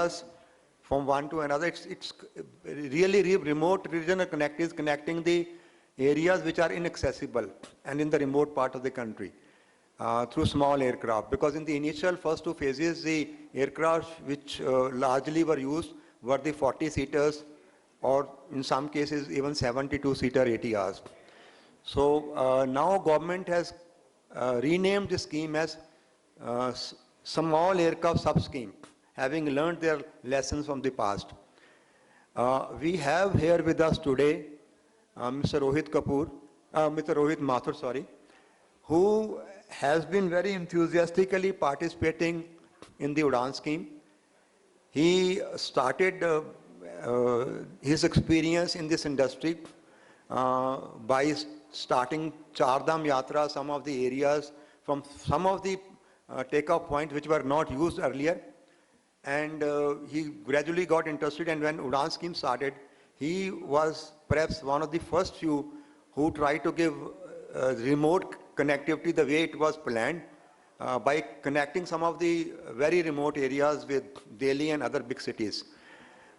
areas from one to another. It's really remote regional connect is connecting the areas which are inaccessible and in the remote part of the country through small aircraft. Because in the initial first two phases, the aircraft which largely were used were the 40-seaters or in some cases even 72-seater ATRs. So now government has renamed the scheme as small aircraft sub-scheme, having learned their lessons from the past. We have here with us today Mr. Rohit Kapoor, Mr. Rohit Mathur, sorry, who has been very enthusiastically participating in the UDAN scheme. He started his experience in this industry by starting Chardham Yatra, some of the areas from some of the takeoff points which were not used earlier. And he gradually got interested, and when UDAN scheme started, he was perhaps one of the first few who tried to give remote connectivity the way it was planned by connecting some of the very remote areas with Delhi and other big cities.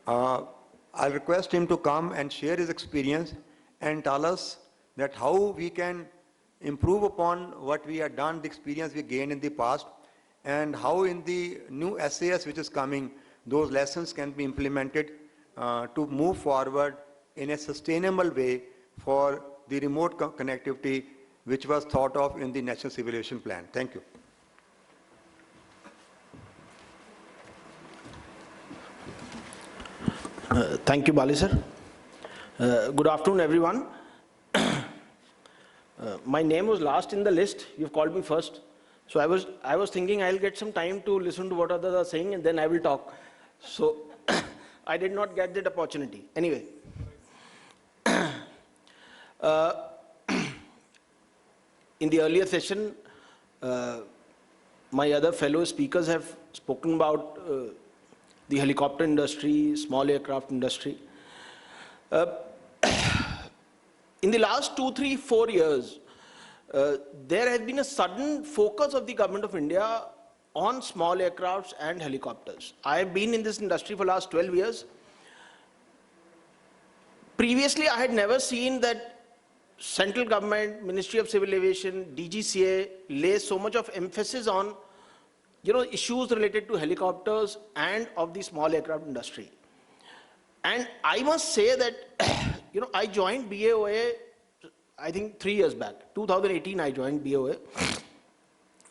I'll request him to come and share his experience and tell us that how we can improve upon what we have done, the experience we gained in the past, and how in the new SAS which is coming, those lessons can be implemented to move forward in a sustainable way for the remote connectivity which was thought of in the National Civil Aviation Plan. Thank you. Thank you, Bali sir. Good afternoon, everyone. My name was last in the list. You've called me first. So I was thinking I'll get some time to listen to what others are saying and then I will talk. So I did not get that opportunity. Anyway. In the earlier session, my other fellow speakers have spoken about the helicopter industry, small aircraft industry. In the last 2, 3, 4 years, there has been a sudden focus of the government of India on small aircrafts and helicopters. I have been in this industry for the last 12 years. Previously, I had never seen that central government, Ministry of Civil Aviation, DGCA lays so much of emphasis on issues related to helicopters and of the small aircraft industry. And I must say that I joined BAOA, I think 3 years back. 2018 I joined BAOA.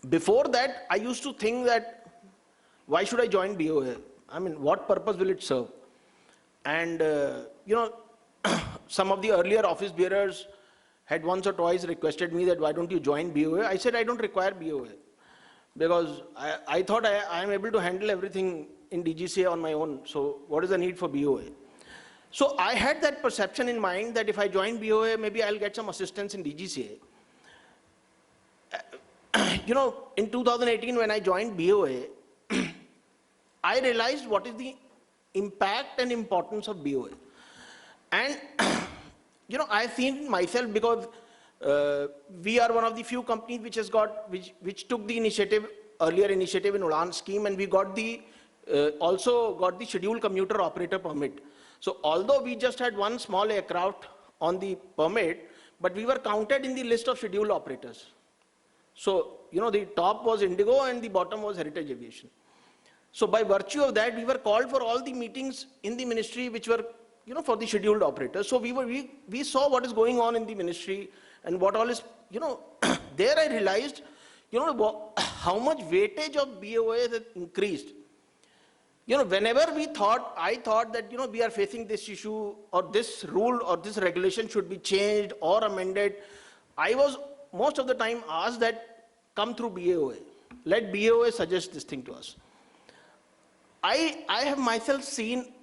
Before that, I used to think that, why should I join BAOA? I mean, what purpose will it serve? And, some of the earlier office bearers had once or twice requested me that, why don't you join BAOA? I said, I don't require BAOA. Because I thought I am able to handle everything in DGCA on my own. So what is the need for BAOA? So I had that perception in mind that if I join BAOA, maybe I'll get some assistance in DGCA. In 2018, when I joined BAOA, I realized what is the impact and importance of BAOA. And, I've seen myself because we are one of the few companies which has got, which took the initiative, earlier initiative in UDAN scheme, and we got the, also got the scheduled commuter operator permit. So although we just had one small aircraft on the permit, but we were counted in the list of scheduled operators. So, the top was Indigo and the bottom was Heritage Aviation. So by virtue of that, we were called for all the meetings in the ministry which were, for the scheduled operators. So we saw what is going on in the ministry and what all is, there I realized, how much weightage of BAOA has increased. Whenever I thought that, we are facing this issue or this rule or this regulation should be changed or amended, I was most of the time asked that, come through BAOA. Let BAOA suggest this thing to us. I have myself seen,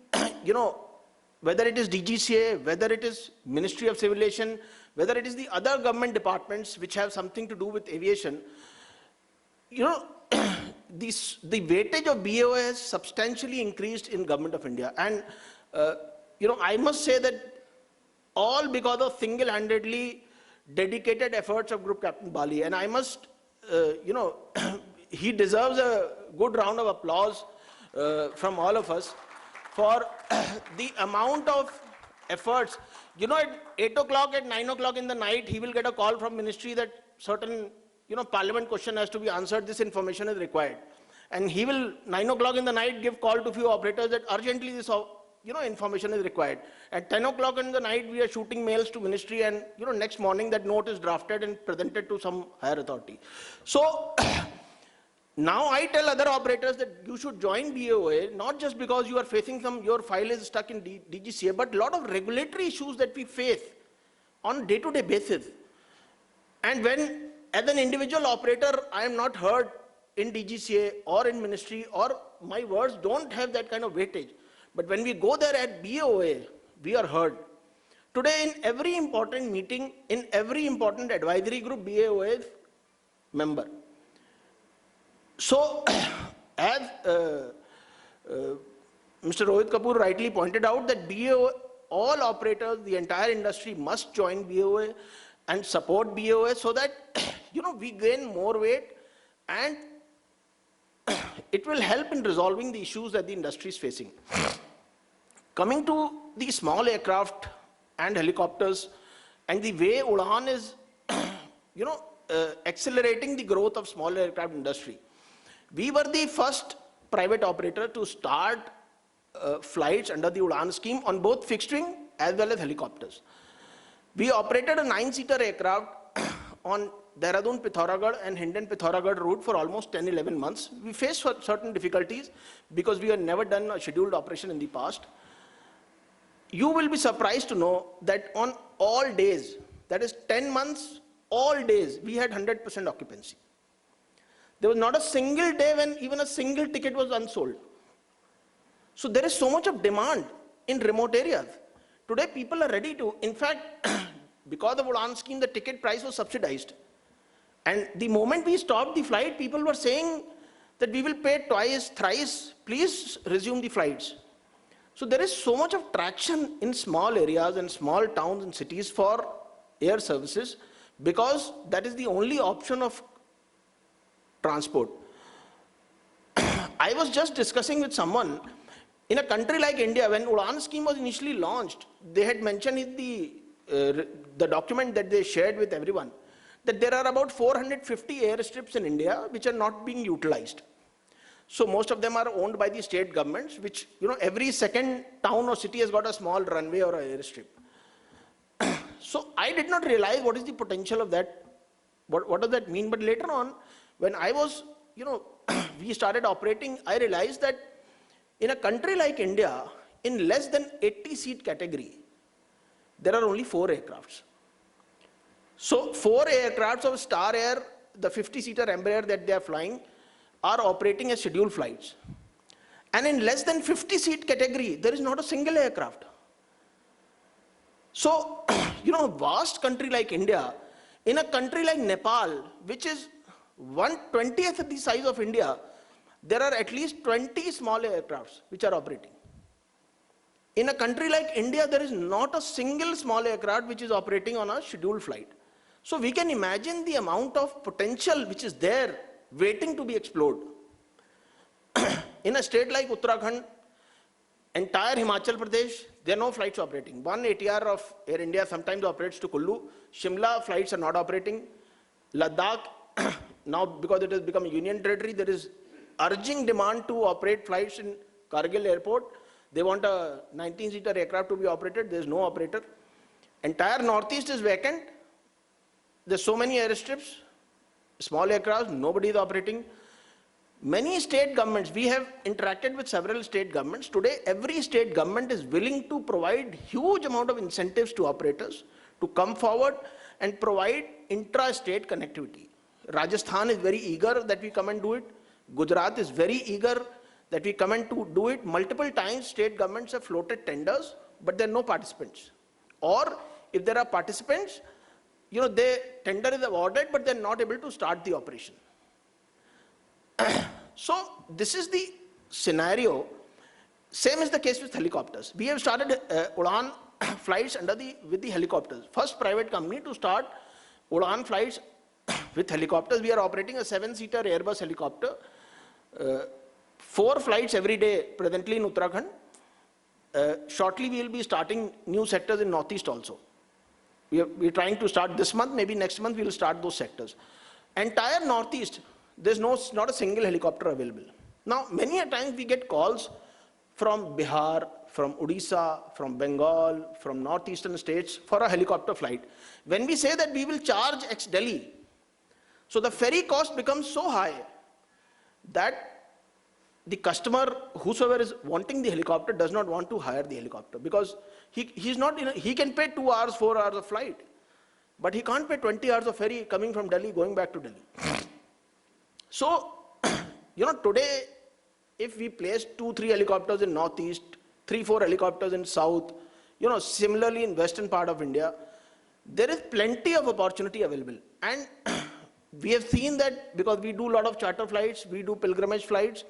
whether it is DGCA, whether it is Ministry of Civil Aviation, whether it is the other government departments which have something to do with aviation, the weightage of BAOA has substantially increased in Government of India. And, I must say that all because of single-handedly dedicated efforts of Group Captain Bali. And I must, he deserves a good round of applause from all of us for the amount of efforts. You know, at 8 o'clock, at 9 o'clock in the night, he will get a call from ministry that certain, parliament question has to be answered, this information is required. And he will, 9 o'clock in the night, give call to few operators that urgently this, information is required. At 10 o'clock in the night, we are shooting mails to ministry, and, next morning that note is drafted and presented to some higher authority. So, now I tell other operators that you should join BOA, not just because you are facing your file is stuck in DGCA, but a lot of regulatory issues that we face on day-to-day basis. And when, as an individual operator, I am not heard in DGCA or in ministry, or my words don't have that kind of weightage. But when we go there at BOA, we are heard. Today, in every important meeting, in every important advisory group, BOA is member. So, as Mr. Rohit Kapoor rightly pointed out, that BOA, all operators, the entire industry must join BOA and support BOA so that, we gain more weight, and it will help in resolving the issues that the industry is facing. Coming to the small aircraft and helicopters, and the way Udan is, accelerating the growth of small aircraft industry. We were the first private operator to start flights under the Udan scheme on both fixed wing as well as helicopters. We operated a 9-seater aircraft on Dehradun-Pithoragarh and Hindon-Pithoragarh route for almost 10-11 months. We faced certain difficulties because we had never done a scheduled operation in the past. You will be surprised to know that on all days, that is 10 months, all days, we had 100% occupancy. There was not a single day when even a single ticket was unsold. So there is so much of demand in remote areas. Today people are ready to, in fact, because of Udan scheme, the ticket price was subsidized. And the moment we stopped the flight, people were saying that we will pay twice, thrice, please resume the flights. So there is so much of traction in small areas and small towns and cities for air services, because that is the only option of transport. I was just discussing with someone, in a country like India, when Udan scheme was initially launched, they had mentioned in the document that they shared with everyone, that there are about 450 airstrips in India which are not being utilized. So most of them are owned by the state governments, which, every second town or city has got a small runway or an airstrip. So I did not realize what is the potential of that, what does that mean. But later on, when I was, we started operating, I realized that in a country like India, in less than 80-seat category, there are only 4 aircrafts. So 4 aircrafts of Star Air, the 50-seater Embraer that they are flying, are operating as scheduled flights. And in less than 50-seat category, there is not a single aircraft. So, a vast country like India, in a country like Nepal, which is 1/20th of the size of India, there are at least 20 small aircrafts which are operating. In a country like India, there is not a single small aircraft which is operating on a scheduled flight. So we can imagine the amount of potential which is there waiting to be explored. In a state like Uttarakhand, entire Himachal Pradesh, there are no flights operating. One ATR of Air India sometimes operates to Kullu. Shimla flights are not operating. Ladakh, now because it has become a union territory, there is urging demand to operate flights in Kargil airport. They want a 19-seater aircraft to be operated. There is no operator. Entire Northeast is vacant. There's so many airstrips, small aircraft, nobody is operating. Many state governments, we have interacted with several state governments. Today, every state government is willing to provide huge amount of incentives to operators to come forward and provide intra-state connectivity. Rajasthan is very eager that we come and do it. Gujarat is very eager that we come and do it. Multiple times, state governments have floated tenders, but there are no participants. Or if there are participants, the tender is awarded, but they're not able to start the operation. So this is the scenario. Same is the case with helicopters. We have started Udan flights with the helicopters. First private company to start Udan flights with helicopters. We are operating a 7-seater Airbus helicopter. 4 flights every day presently in Uttarakhand. Shortly we will be starting new sectors in Northeast also. We're trying to start this month, maybe next month we will start those sectors. Entire Northeast, there's not a single helicopter available. Now, many a times we get calls from Bihar, from Odisha, from Bengal, from northeastern states for a helicopter flight. When we say that we will charge ex-Delhi, so the ferry cost becomes so high that the customer, whosoever is wanting the helicopter, does not want to hire the helicopter because he can pay 2 hours, 4 hours of flight, but he can't pay 20 hours of ferry coming from Delhi, going back to Delhi. So, today, if we place 2-3 helicopters in Northeast, 3-4 helicopters in South, similarly in Western part of India, there is plenty of opportunity available. And we have seen that because we do a lot of charter flights, we do pilgrimage flights,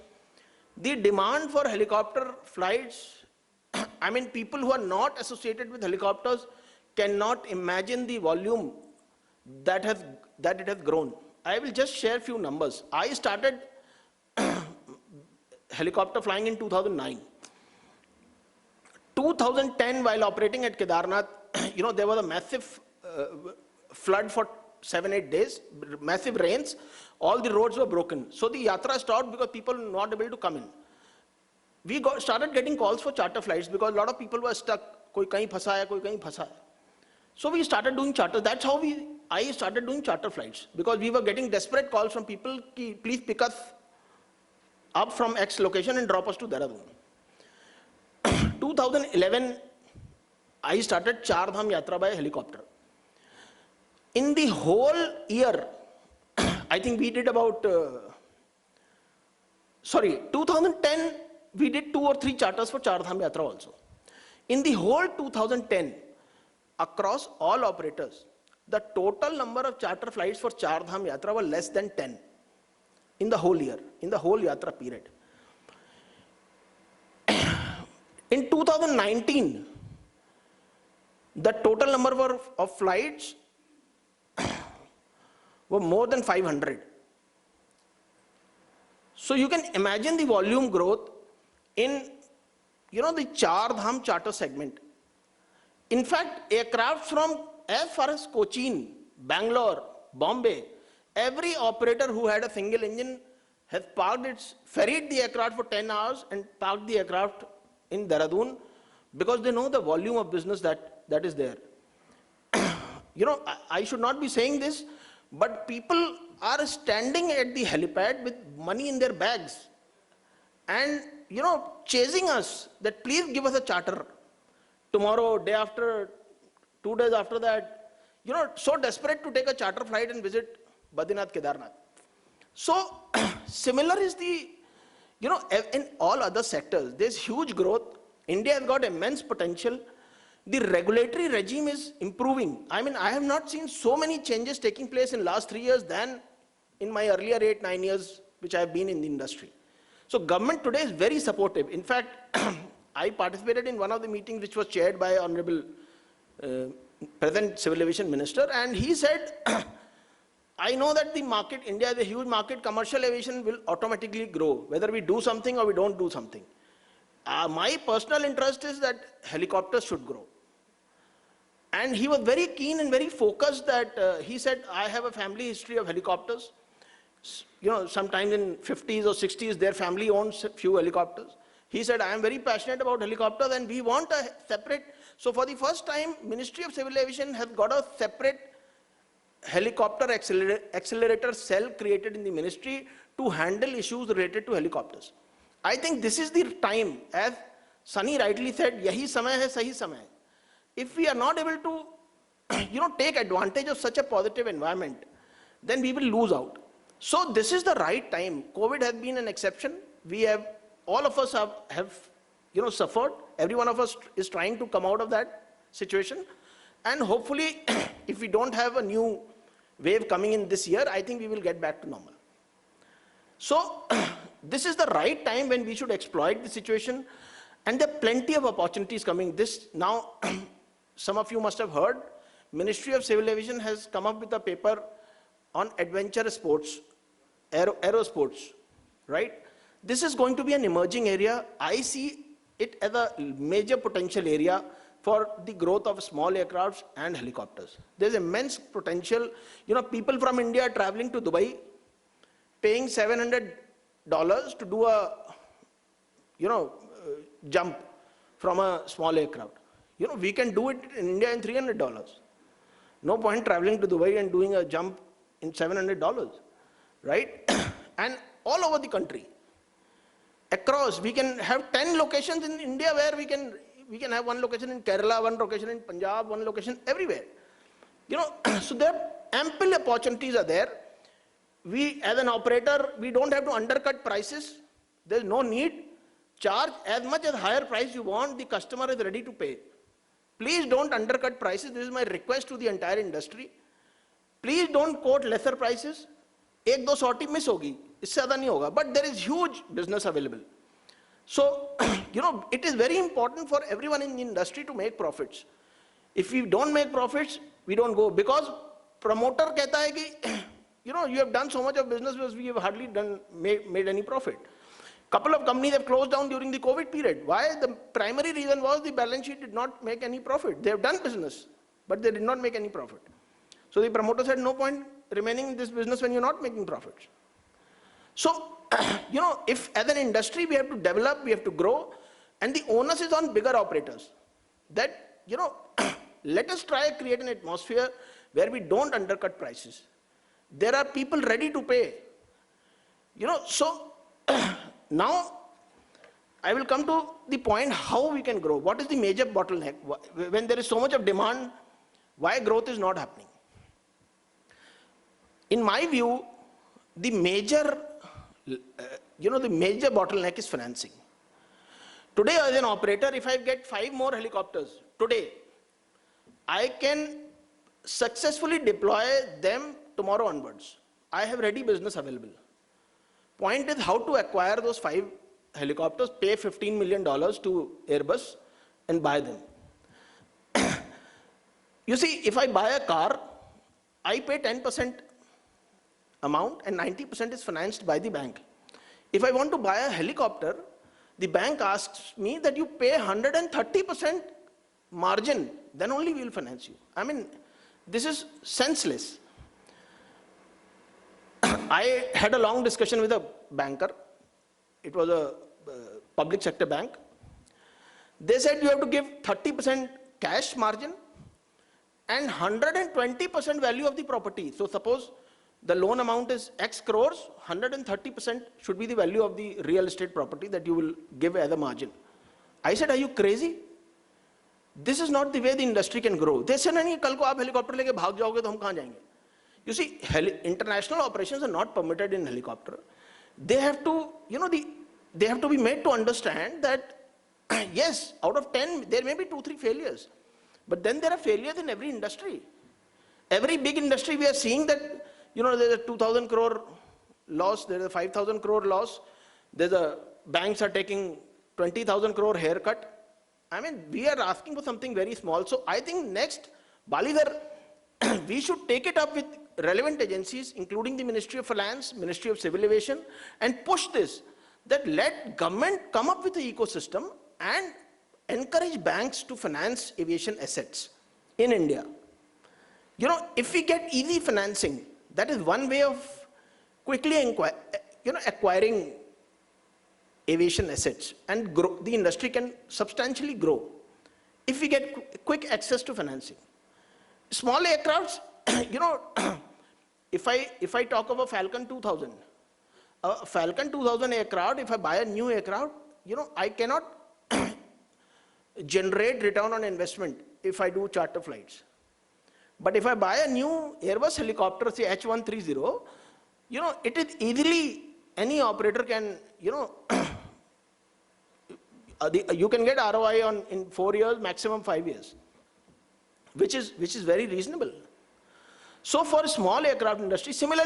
the demand for helicopter flights, I mean, people who are not associated with helicopters cannot imagine the volume that it has grown. I will just share a few numbers. I started helicopter flying in 2009. 2010, while operating at Kedarnath, there was a massive flood for 7-8 days, massive rains, all the roads were broken. So the yatra stopped because people were not able to come in. We started getting calls for charter flights because a lot of people were stuck. Koi kahin phasa hai, koi kahin phasa hai. So we started doing charter. That's how I started doing charter flights because we were getting desperate calls from people, ki, please pick us up from X location and drop us to Dehradun. 2011, I started Char Dham Yatra by helicopter. In the whole year, I think we did about, 2010, we did 2 or 3 charters for Char Dham Yatra also. In the whole 2010, across all operators, the total number of charter flights for Char Dham Yatra were less than 10 in the whole year, in the whole Yatra period. In 2019, the total number of flights were more than 500. So you can imagine the volume growth in, the Char Dham charter segment. In fact, aircraft from as far as Cochin, Bangalore, Bombay, every operator who had a single engine has ferried the aircraft for 10 hours and parked the aircraft in Dehradun because they know the volume of business that is there. I should not be saying this, but people are standing at the helipad with money in their bags and, chasing us that please give us a charter tomorrow, day after, 2 days after that, so desperate to take a charter flight and visit Badrinath, Kedarnath. So similar is the, in all other sectors, there's huge growth. India has got immense potential. The regulatory regime is improving. I mean, I have not seen so many changes taking place in last 3 years than in my earlier 8-9 years, which I have been in the industry. So government today is very supportive. In fact, I participated in one of the meetings which was chaired by Honorable present Civil Aviation Minister, and he said, I know that the market, India is a huge market, commercial aviation will automatically grow, whether we do something or we don't do something. My personal interest is that helicopters should grow. And he was very keen and very focused that he said, I have a family history of helicopters. Sometime in 50s or 60s, their family owns a few helicopters. He said, I am very passionate about helicopters and we want a separate. So for the first time, Ministry of Civil Aviation has got a separate helicopter accelerator cell created in the ministry to handle issues related to helicopters. I think this is the time, as Sunny rightly said, yahi samay hai, sahi samay. If we are not able to, take advantage of such a positive environment, then we will lose out. So this is the right time. COVID has been an exception. All of us have suffered. Every one of us is trying to come out of that situation. And hopefully, if we don't have a new wave coming in this year, I think we will get back to normal. So this is the right time when we should exploit the situation. And there are plenty of opportunities coming. Now, some of you must have heard, Ministry of Civil Aviation has come up with a paper on adventure sports, aero sports, right? This is going to be an emerging area. I see it as a major potential area for the growth of small aircrafts and helicopters. There's immense potential. You know, people from India are traveling to Dubai, paying $700 to do a, jump from a small aircraft. You know, we can do it in India in $300. No point traveling to Dubai and doing a jump in $700, right? And all over the country, across, we can have 10 locations in India where we can have one location in Kerala, one location in Punjab, one location everywhere. You know, so there ample opportunities are there. We, as an operator, we don't have to undercut prices. There's no need. Charge as much as higher price you want, the customer is ready to pay. Please don't undercut prices. This is my request to the entire industry. Please don't quote lesser prices. एक दो sortie miss होगी, इससे ज़्यादा नहीं होगा. But there is huge business available. So, you know, it is very important for everyone in the industry to make profits. If we don't make profits, we don't go. Because promoter कहता है कि, you know, you have done so much of business because we have hardly made any profit. Couple of companies have closed down during the COVID period. Why? The primary reason was the balance sheet did not make any profit. They have done business, but they did not make any profit. So the promoter said, no point remaining in this business when you're not making profits. So, you know, if as an industry we have to develop, we have to grow, and the onus is on bigger operators. That, you know, let us try to create an atmosphere where we don't undercut prices. There are people ready to pay. You know, so now I will come to the point how we can grow. What is the major bottleneck? When there is so much of demand, why growth is not happening? In my view, the major, the major bottleneck is financing. Today, as an operator, if I get 5 more helicopters today, I can successfully deploy them tomorrow onwards. I have ready business available. Point is how to acquire those 5 helicopters, pay $15 million to Airbus and buy them. You see, if I buy a car, I pay 10% amount and 90% is financed by the bank. If I want to buy a helicopter, the bank asks me that you pay 130% margin, then only we will finance you. I mean, this is senseless. I had a long discussion with a banker. It was a public sector bank. They said you have to give 30% cash margin and 120% value of the property. So suppose the loan amount is X crores, 130% should be the value of the real estate property that you will give as a margin. I said, are you crazy? This is not the way the industry can grow. They said, नहीं कल को आप helicopter लेके भाग जाओगे तो हम कहाँ जाएंगे? You see, international operations are not permitted in helicopter. They have to, they have to be made to understand that, yes, out of 10, there may be 2-3 failures. But then there are failures in every industry. Every big industry, we are seeing that, there's a 2,000 crore loss, there's a 5,000 crore loss, banks are taking 20,000 crore haircut. I mean, we are asking for something very small. So I think next, Balidhar, we should take it up with relevant agencies, including the Ministry of Finance, Ministry of Civil Aviation, and push this, that let government come up with an ecosystem and encourage banks to finance aviation assets in India. If we get easy financing, that is one way of quickly acquiring aviation assets, and grow, the industry can substantially grow if we get quick access to financing. Small aircrafts, if I talk of a Falcon 2000 aircraft, if I buy a new aircraft, I cannot generate return on investment if I do charter flights. But if I buy a new Airbus helicopter, say H130, it is easily, any operator can, you can get ROI in 4 years, maximum 5 years, which is very reasonable. So for small aircraft industry, similar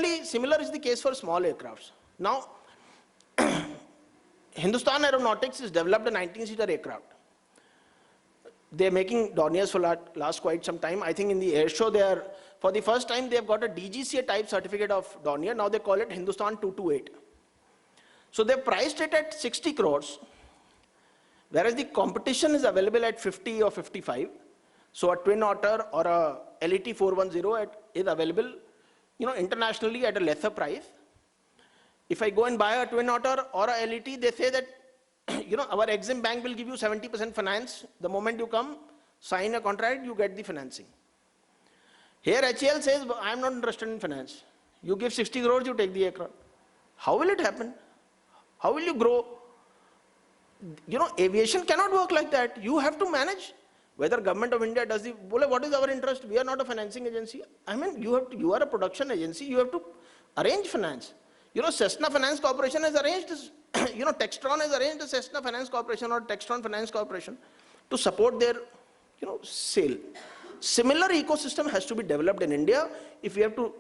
is the case for small aircrafts. Now, Hindustan Aeronautics has developed a 19-seater aircraft. They're making Dorniers for last quite some time. I think in the air show, for the first time, they've got a DGCA type certificate of Dornier. Now they call it Hindustan 228. So they priced it at 60 crores, whereas the competition is available at 50 or 55. So a Twin Otter or a LET 410 is available, internationally at a lesser price. If I go and buy a Twin Otter or a LET, they say that, our Exim Bank will give you 70% finance. The moment you come, sign a contract, you get the financing. Here HAL says, I am not interested in finance. You give 60 crores, you take the aircraft. How will it happen? How will you grow? Aviation cannot work like that. You have to manage. Whether Government of India does what is our interest? We are not a financing agency. I mean, you are a production agency. You have to arrange finance. Cessna Finance Corporation has arranged this. Textron has arranged a Cessna Finance Corporation or Textron Finance Corporation to support their, sale. Similar ecosystem has to be developed in India if we have to,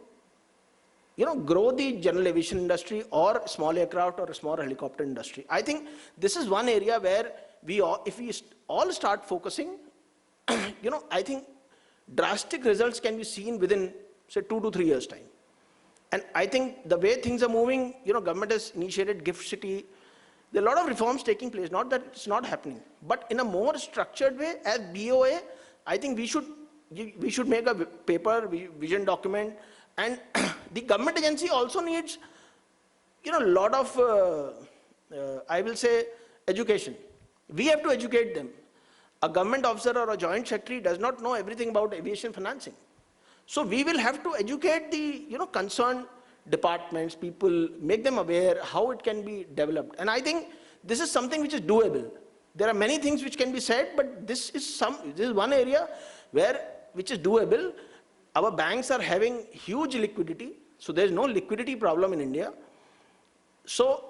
grow the general aviation industry or small aircraft or small helicopter industry. I think this is one area where if we all start focusing, I think drastic results can be seen within, say, 2 to 3 years' time. And I think the way things are moving, government has initiated Gift City. There are a lot of reforms taking place, not that it's not happening. But in a more structured way, as BOA, I think we should make a paper, vision document, and the government agency also needs, a lot of, I will say, education. We have to educate them. A government officer or a joint secretary does not know everything about aviation financing. So we will have to educate the, concerned departments, people, make them aware how it can be developed. And I think this is something which is doable. There are many things which can be said, but this is one area which is doable. Our banks are having huge liquidity, so there is no liquidity problem in India. So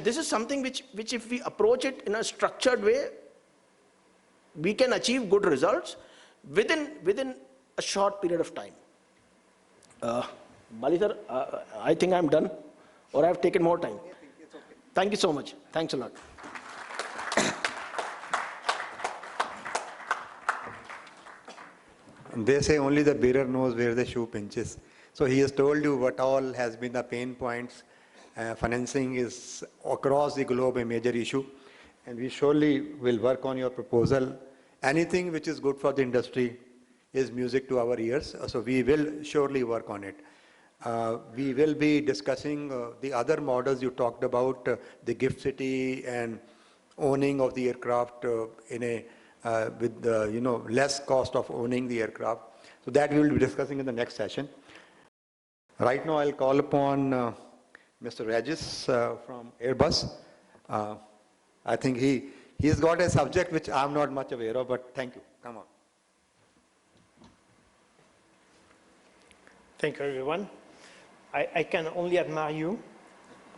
this is something which if we approach it in a structured way, we can achieve good results within a short period of time. Bali sir, I think I'm done, or I've taken more time. It's okay. Thank you so much. Thanks a lot. They say only the bearer knows where the shoe pinches. So he has told you what all has been the pain points. Financing is across the globe a major issue, and we surely will work on your proposal. Anything which is good for the industry is music to our ears, so we will surely work on it. We will be discussing the other models you talked about, the gift city and owning of the aircraft with less cost of owning the aircraft. So that we will be discussing in the next session. Right now I'll call upon Mr. Regis from Airbus. I think he's got a subject which I'm not much aware of, but thank you. Come on. Thank you, everyone. I can only admire you,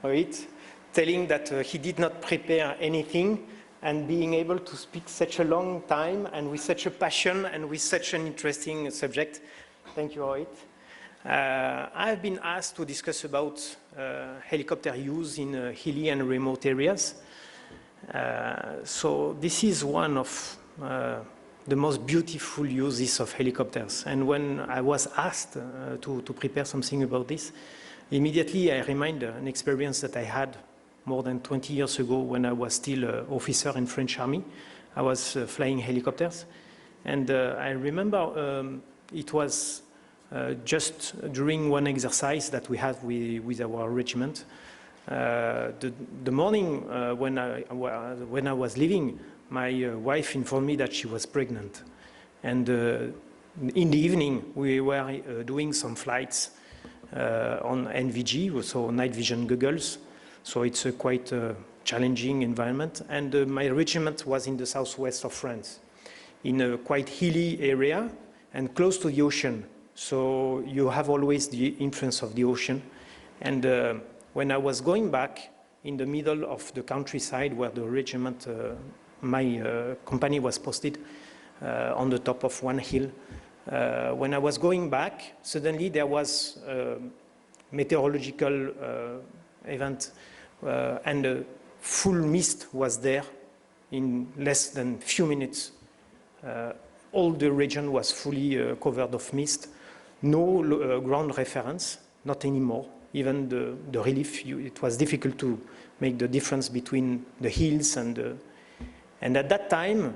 Rohit, telling that he did not prepare anything and being able to speak such a long time and with such a passion and with such an interesting subject. Thank you, Rohit. I have been asked to discuss about helicopter use in hilly and remote areas. So this is one of the most beautiful uses of helicopters. And when I was asked to prepare something about this, immediately I remind an experience that I had more than 20 years ago when I was still an officer in French Army. I was flying helicopters. And I remember it was just during one exercise that we had with our regiment. The morning when I was leaving, my wife informed me that she was pregnant. And in the evening, we were doing some flights on NVG, so night vision goggles. So it's a quite challenging environment. And my regiment was in the southwest of France, in a quite hilly area and close to the ocean. So you have always the influence of the ocean. And when I was going back in the middle of the countryside where the regiment, my company was posted on the top of one hill, when I was going back, suddenly there was a meteorological event and full mist was there in less than few minutes. All the region was fully covered of mist, no ground reference, not anymore. even the relief, it was difficult to make the difference between the hills and at that time,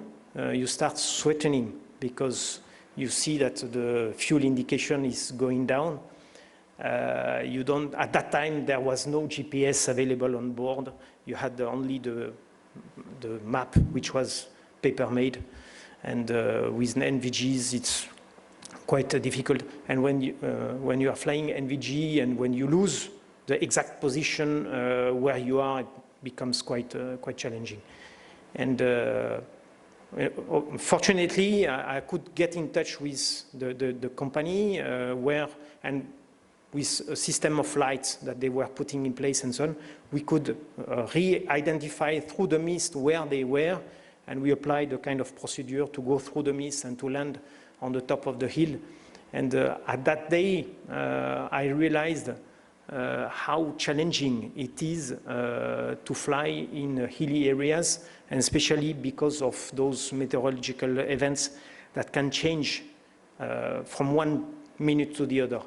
you start sweating because you see that the fuel indication is going down. At that time, there was no GPS available on board. You had only the map, which was paper-made. And with NVGs, it's quite difficult. And when you are flying NVG and when you lose the exact position where you are, it becomes quite challenging. And fortunately, I could get in touch with the company and with a system of lights that they were putting in place and so on, we could re-identify through the mist where they were, and we applied a kind of procedure to go through the mist and to land on the top of the hill. And at that day, I realized how challenging it is to fly in hilly areas, and especially because of those meteorological events that can change from 1 minute to the other.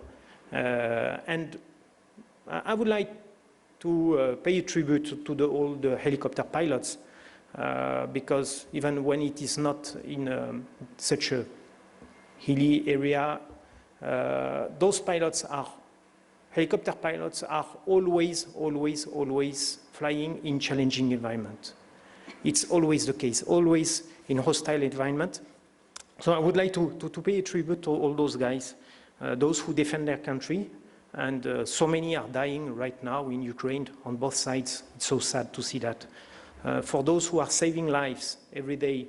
And I would like to pay tribute to all the helicopter pilots because even when it is not in such a hilly area, those helicopter pilots are always flying in challenging environment. It's always the case, always in hostile environment. So I would like to pay tribute to all those guys, those who defend their country, and so many are dying right now in Ukraine on both sides. It's so sad to see that. For those who are saving lives every day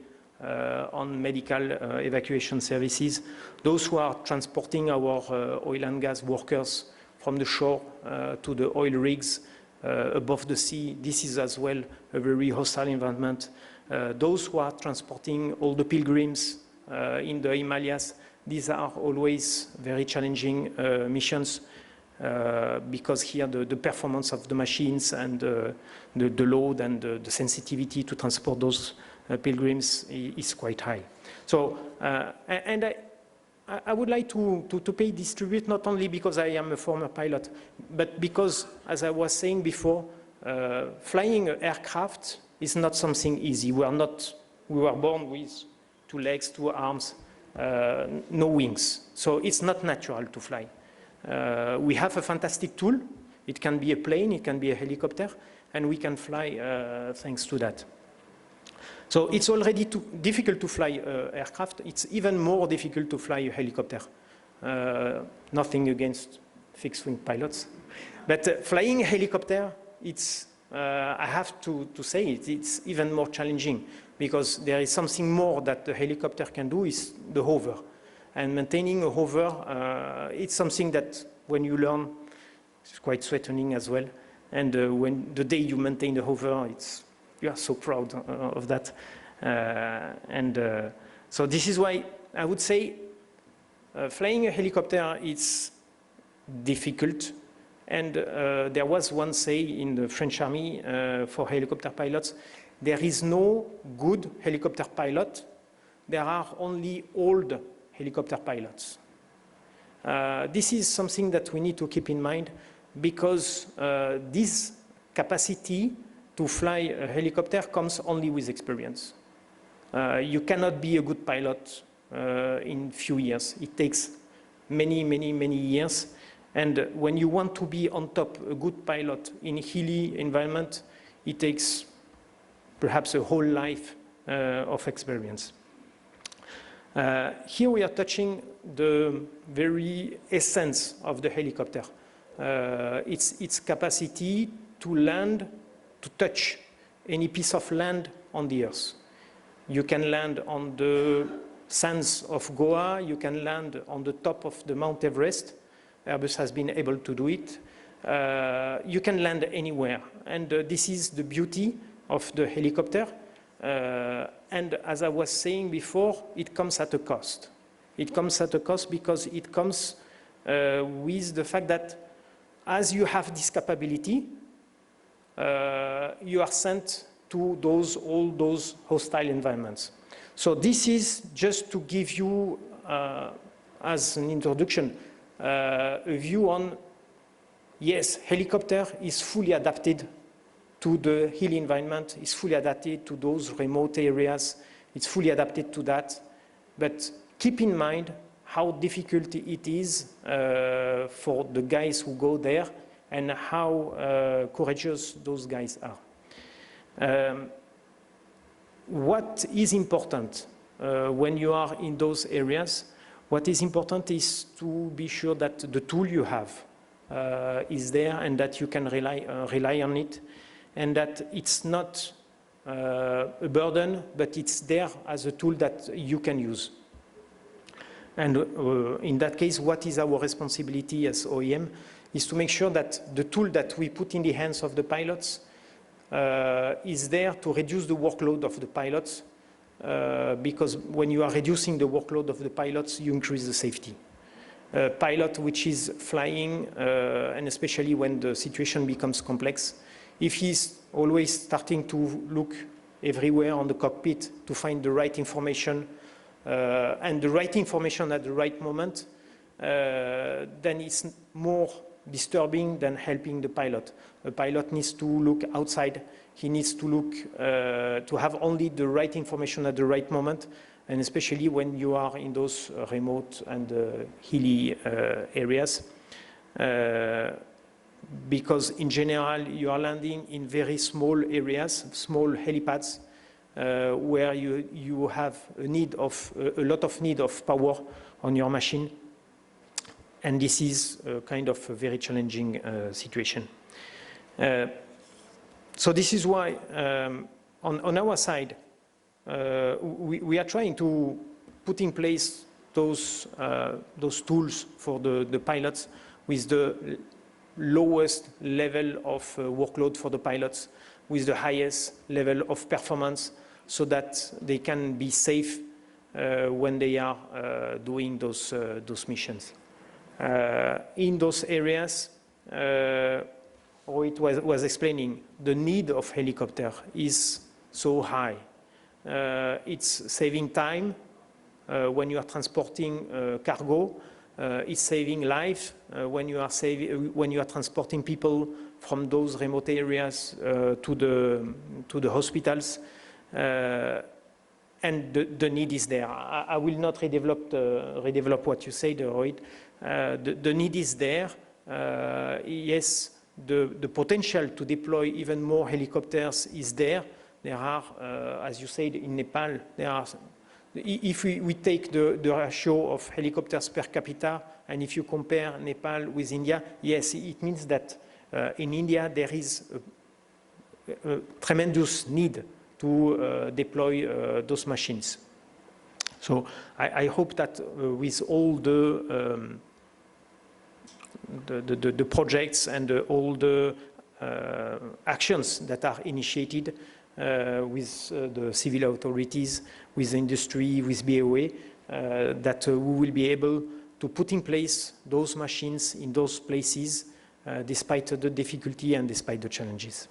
on medical evacuation services, those who are transporting our oil and gas workers from the shore to the oil rigs above the sea, this is as well a very hostile environment. Those who are transporting all the pilgrims in the Himalayas, these are always very challenging missions because here the performance of the machines and the load and the sensitivity to transport those pilgrims is quite high. So, and I would like to pay this tribute not only because I am a former pilot, but because, as I was saying before, flying an aircraft is not something easy. We were born with 2 legs, 2 arms, no wings. So it's not natural to fly. We have a fantastic tool. It can be a plane, it can be a helicopter, and we can fly thanks to that. So it's already difficult to fly aircraft. It's even more difficult to fly a helicopter. Nothing against fixed-wing pilots. But flying a helicopter, I have to say it's even more challenging because there is something more that the helicopter can do is the hover. And maintaining a hover, it's something that when you learn, it's quite threatening as well. And when the day you maintain the hover, you are so proud of that. So this is why I would say flying a helicopter is difficult. And there was one say in the French army for helicopter pilots, there is no good helicopter pilot. There are only old helicopter pilots. This is something that we need to keep in mind because this capacity to fly a helicopter comes only with experience. You cannot be a good pilot in few years. It takes many years. And when you want to be on top, a good pilot in a hilly environment, it takes perhaps a whole life of experience. Here we are touching the very essence of the helicopter. Its capacity to land, to touch any piece of land on the earth. You can land on the sands of Goa, you can land on the top of the Mount Everest. Airbus has been able to do it. You can land anywhere. And this is the beauty of the helicopter. And as I was saying before, it comes at a cost. It comes at a cost because it comes with the fact that as you have this capability, you are sent to all those hostile environments. So this is just to give you, as an introduction, a view on yes, helicopter is fully adapted to the hilly environment, is fully adapted to those remote areas, it's fully adapted to that. But keep in mind how difficult it is for the guys who go there and how courageous those guys are. What is important when you are in those areas? What is important is to be sure that the tool you have is there and that you can rely on it, and that it's not a burden, but it's there as a tool that you can use. And in that case, what is our responsibility as OEM is to make sure that the tool that we put in the hands of the pilots is there to reduce the workload of the pilots, because when you are reducing the workload of the pilots, you increase the safety. A pilot which is flying, and especially when the situation becomes complex, if he's always starting to look everywhere on the cockpit to find the right information, and the right information at the right moment, then it's more disturbing than helping the pilot. A pilot needs to look outside. He needs to look to have only the right information at the right moment, and especially when you are in those remote and hilly areas. Because in general, you are landing in very small areas, small helipads, where you have a lot of need of power on your machine. And this is kind of a very challenging situation. So this is why, on our side, we are trying to put in place those tools for the pilots with the lowest level of workload for the pilots, with the highest level of performance, so that they can be safe when they are doing those missions. In those areas, Rohit was explaining, the need of helicopter is so high. It's saving time when you are transporting cargo. It's saving life when you are transporting people from those remote areas to the hospitals. And the need is there. I will not redevelop what you said, Rohit. The need is there. Yes, the potential to deploy even more helicopters is there. There are, as you said, in Nepal, there are. If we take the ratio of helicopters per capita, and if you compare Nepal with India, yes, it means that in India there is a tremendous need to deploy those machines. So I hope that with all the projects and all the actions that are initiated with the civil authorities, with industry, with BOA, that we will be able to put in place those machines in those places despite the difficulty and despite the challenges.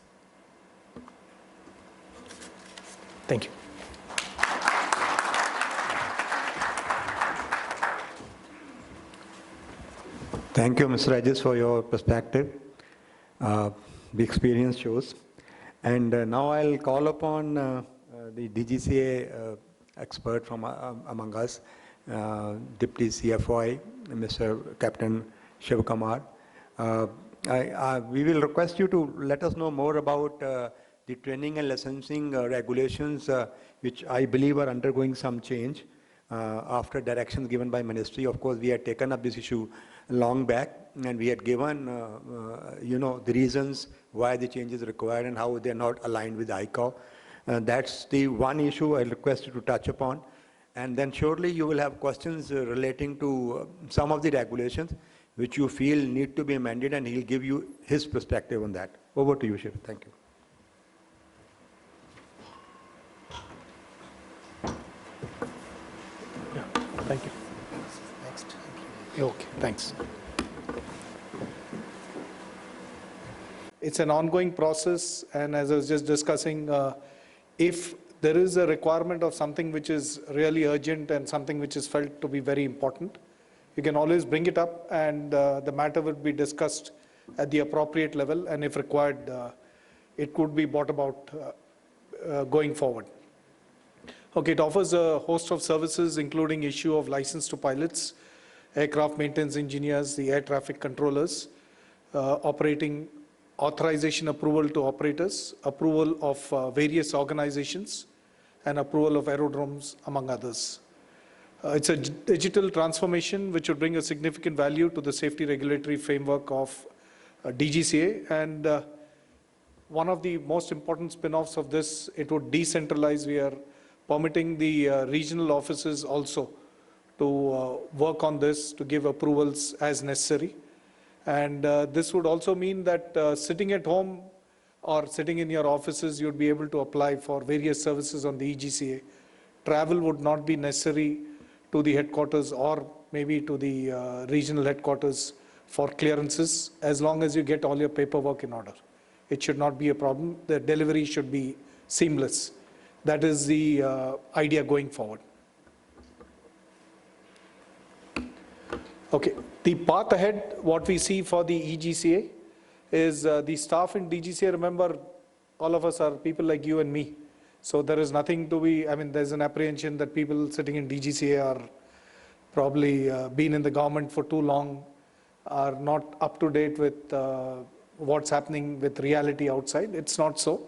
Thank you. Thank you, Mr. Regis, for your perspective. The experience shows. And now I'll call upon the DGCA expert from among us, Deputy CFOI, Mr. Captain Shivkumar. We will request you to let us know more about the training and licensing regulations, which I believe are undergoing some change after directions given by Ministry. Of course, we had taken up this issue long back, and we had given, the reasons why the change is required and how they're not aligned with ICAO. That's the one issue I request you to touch upon. And then surely you will have questions relating to some of the regulations which you feel need to be amended, and he'll give you his perspective on that. Over to you, Shiv. Thank you. Yeah, thank you. Next. Okay, thanks. It's an ongoing process, and as I was just discussing, if there is a requirement of something which is really urgent and something which is felt to be very important, you can always bring it up, and the matter will be discussed at the appropriate level, and if required, it could be brought about going forward. Okay, it offers a host of services, including issue of license to pilots, aircraft maintenance engineers, the air traffic controllers, operating authorization approval to operators, approval of various organizations, and approval of aerodromes, among others. It's a digital transformation which would bring a significant value to the safety regulatory framework of DGCA, and one of the most important spin-offs of this, it would decentralize. We are permitting the regional offices also to work on this, to give approvals as necessary. And this would also mean that sitting at home or sitting in your offices, you'd be able to apply for various services on the EGCA. Travel would not be necessary to the headquarters or maybe to the regional headquarters for clearances, as long as you get all your paperwork in order. It should not be a problem. The delivery should be seamless. That is the idea going forward. Okay, the path ahead, what we see for the EGCA is the staff in DGCA, remember, all of us are people like you and me. So there is nothing to be, I mean, there's an apprehension that people sitting in DGCA are probably been in the government for too long, are not up to date with what's happening with reality outside. It's not so.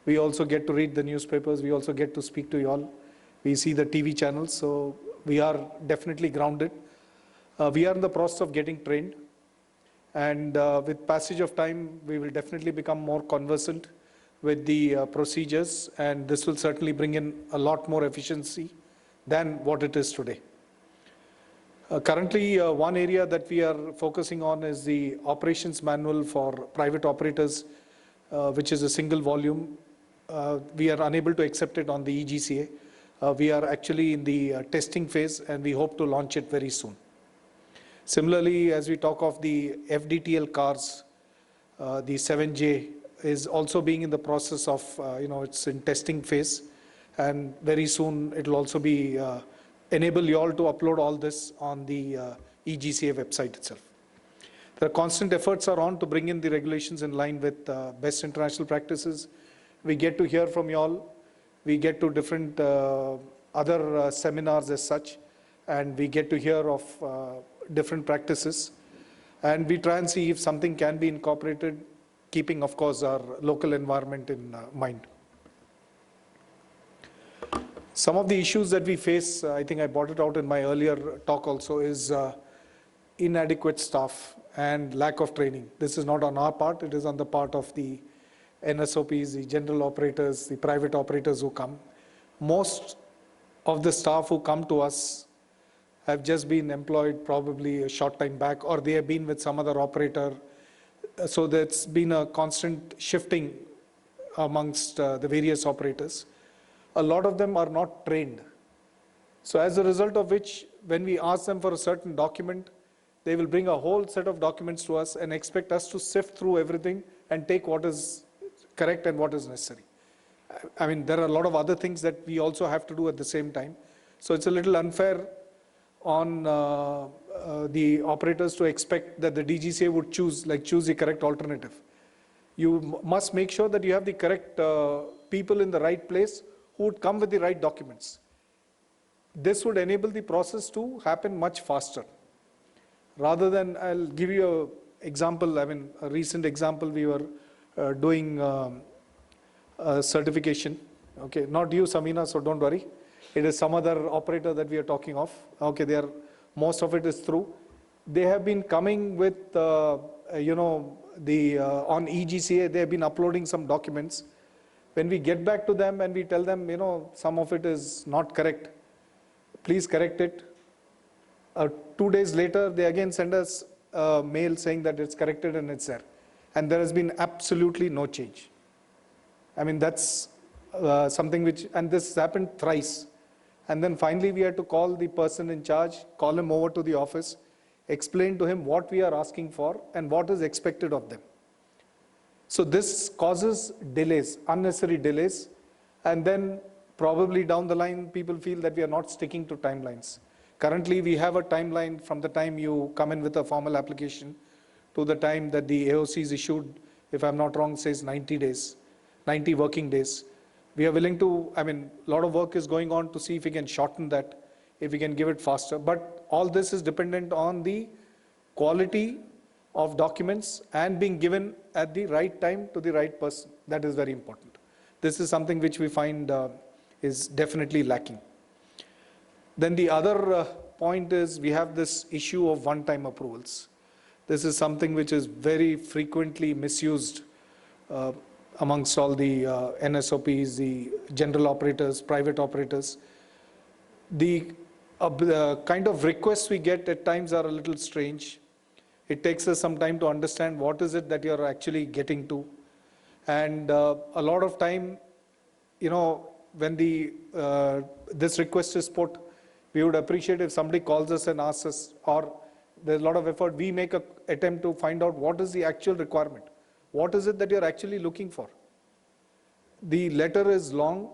We also get to read the newspapers. We also get to speak to you all. We see the TV channels. So we are definitely grounded. We are in the process of getting trained. And with passage of time, we will definitely become more conversant with the procedures. And this will certainly bring in a lot more efficiency than what it is today. Currently, one area that we are focusing on is the operations manual for private operators, which is a single volume. We are unable to accept it on the EGCA. We are actually in the testing phase, and we hope to launch it very soon. Similarly, as we talk of the FDTL cars, the 7J is also being in the process of, it's in testing phase, and very soon it will also be enable you all to upload all this on the EGCA website itself. The constant efforts are on to bring in the regulations in line with best international practices. We get to hear from you all. We get to different other seminars as such, and we get to hear of different practices. And we try and see if something can be incorporated, keeping, of course, our local environment in mind. Some of the issues that we face, I think I brought it out in my earlier talk also, is inadequate staff and lack of training. This is not on our part, it is on the part of the NSOPs, the general operators, the private operators who come. Most of the staff who come to us have just been employed probably a short time back, or they have been with some other operator. So there's been a constant shifting amongst the various operators. A lot of them are not trained. So as a result of which, when we ask them for a certain document, they will bring a whole set of documents to us and expect us to sift through everything and take what is correct and what is necessary. I mean, there are a lot of other things that we also have to do at the same time. So it's a little unfair on the operators to expect that the DGCA would choose the correct alternative. You must make sure that you have the correct people in the right place who would come with the right documents. This would enable the process to happen much faster. Rather than, I'll give you an example, I mean, a recent example, we were doing a certification. Okay, not you, Samina, so don't worry. It is some other operator that we are talking of. Okay, most of it is through. They have been coming with, on EGCA, they have been uploading some documents. When we get back to them and we tell them, some of it is not correct, please correct it. 2 days later, they again send us a mail saying that it's corrected and it's there. And there has been absolutely no change. I mean, that's something which, and this happened thrice. And then finally, we had to call the person in charge, call him over to the office, explain to him what we are asking for and what is expected of them. So this causes delays, unnecessary delays, and then probably down the line, people feel that we are not sticking to timelines. Currently, we have a timeline from the time you come in with a formal application to the time that the AOC is issued, if I'm not wrong, says 90 days, 90 working days. We are willing to, I mean, a lot of work is going on to see if we can shorten that, if we can give it faster. But all this is dependent on the quality of documents and being given at the right time to the right person. That is very important. This is something which we find is definitely lacking. Then the other point is we have this issue of one-time approvals. This is something which is very frequently misused amongst all the NSOPs, the general operators, private operators. The kind of requests we get at times are a little strange. It takes us some time to understand what is it that you're actually getting to. And a lot of time, you know, when this request is put, we would appreciate if somebody calls us and asks us, or there's a lot of effort, we make an attempt to find out what is the actual requirement. What is it that you're actually looking for? The letter is long,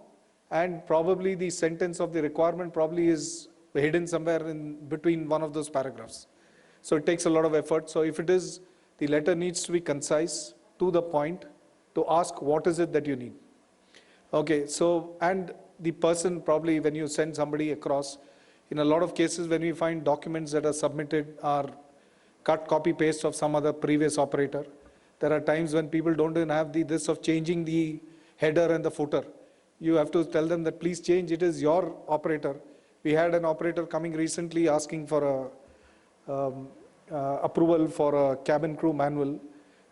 and probably the sentence of the requirement probably is hidden somewhere in between one of those paragraphs. So it takes a lot of effort. So if it is, the letter needs to be concise, to the point, to ask what is it that you need. Okay, so, and the person probably, when you send somebody across, in a lot of cases when we find documents that are submitted are cut, copy, paste of some other previous operator. There are times when people don't even have this of changing the header and the footer. You have to tell them that please change, it is your operator. We had an operator coming recently asking for a approval for a cabin crew manual.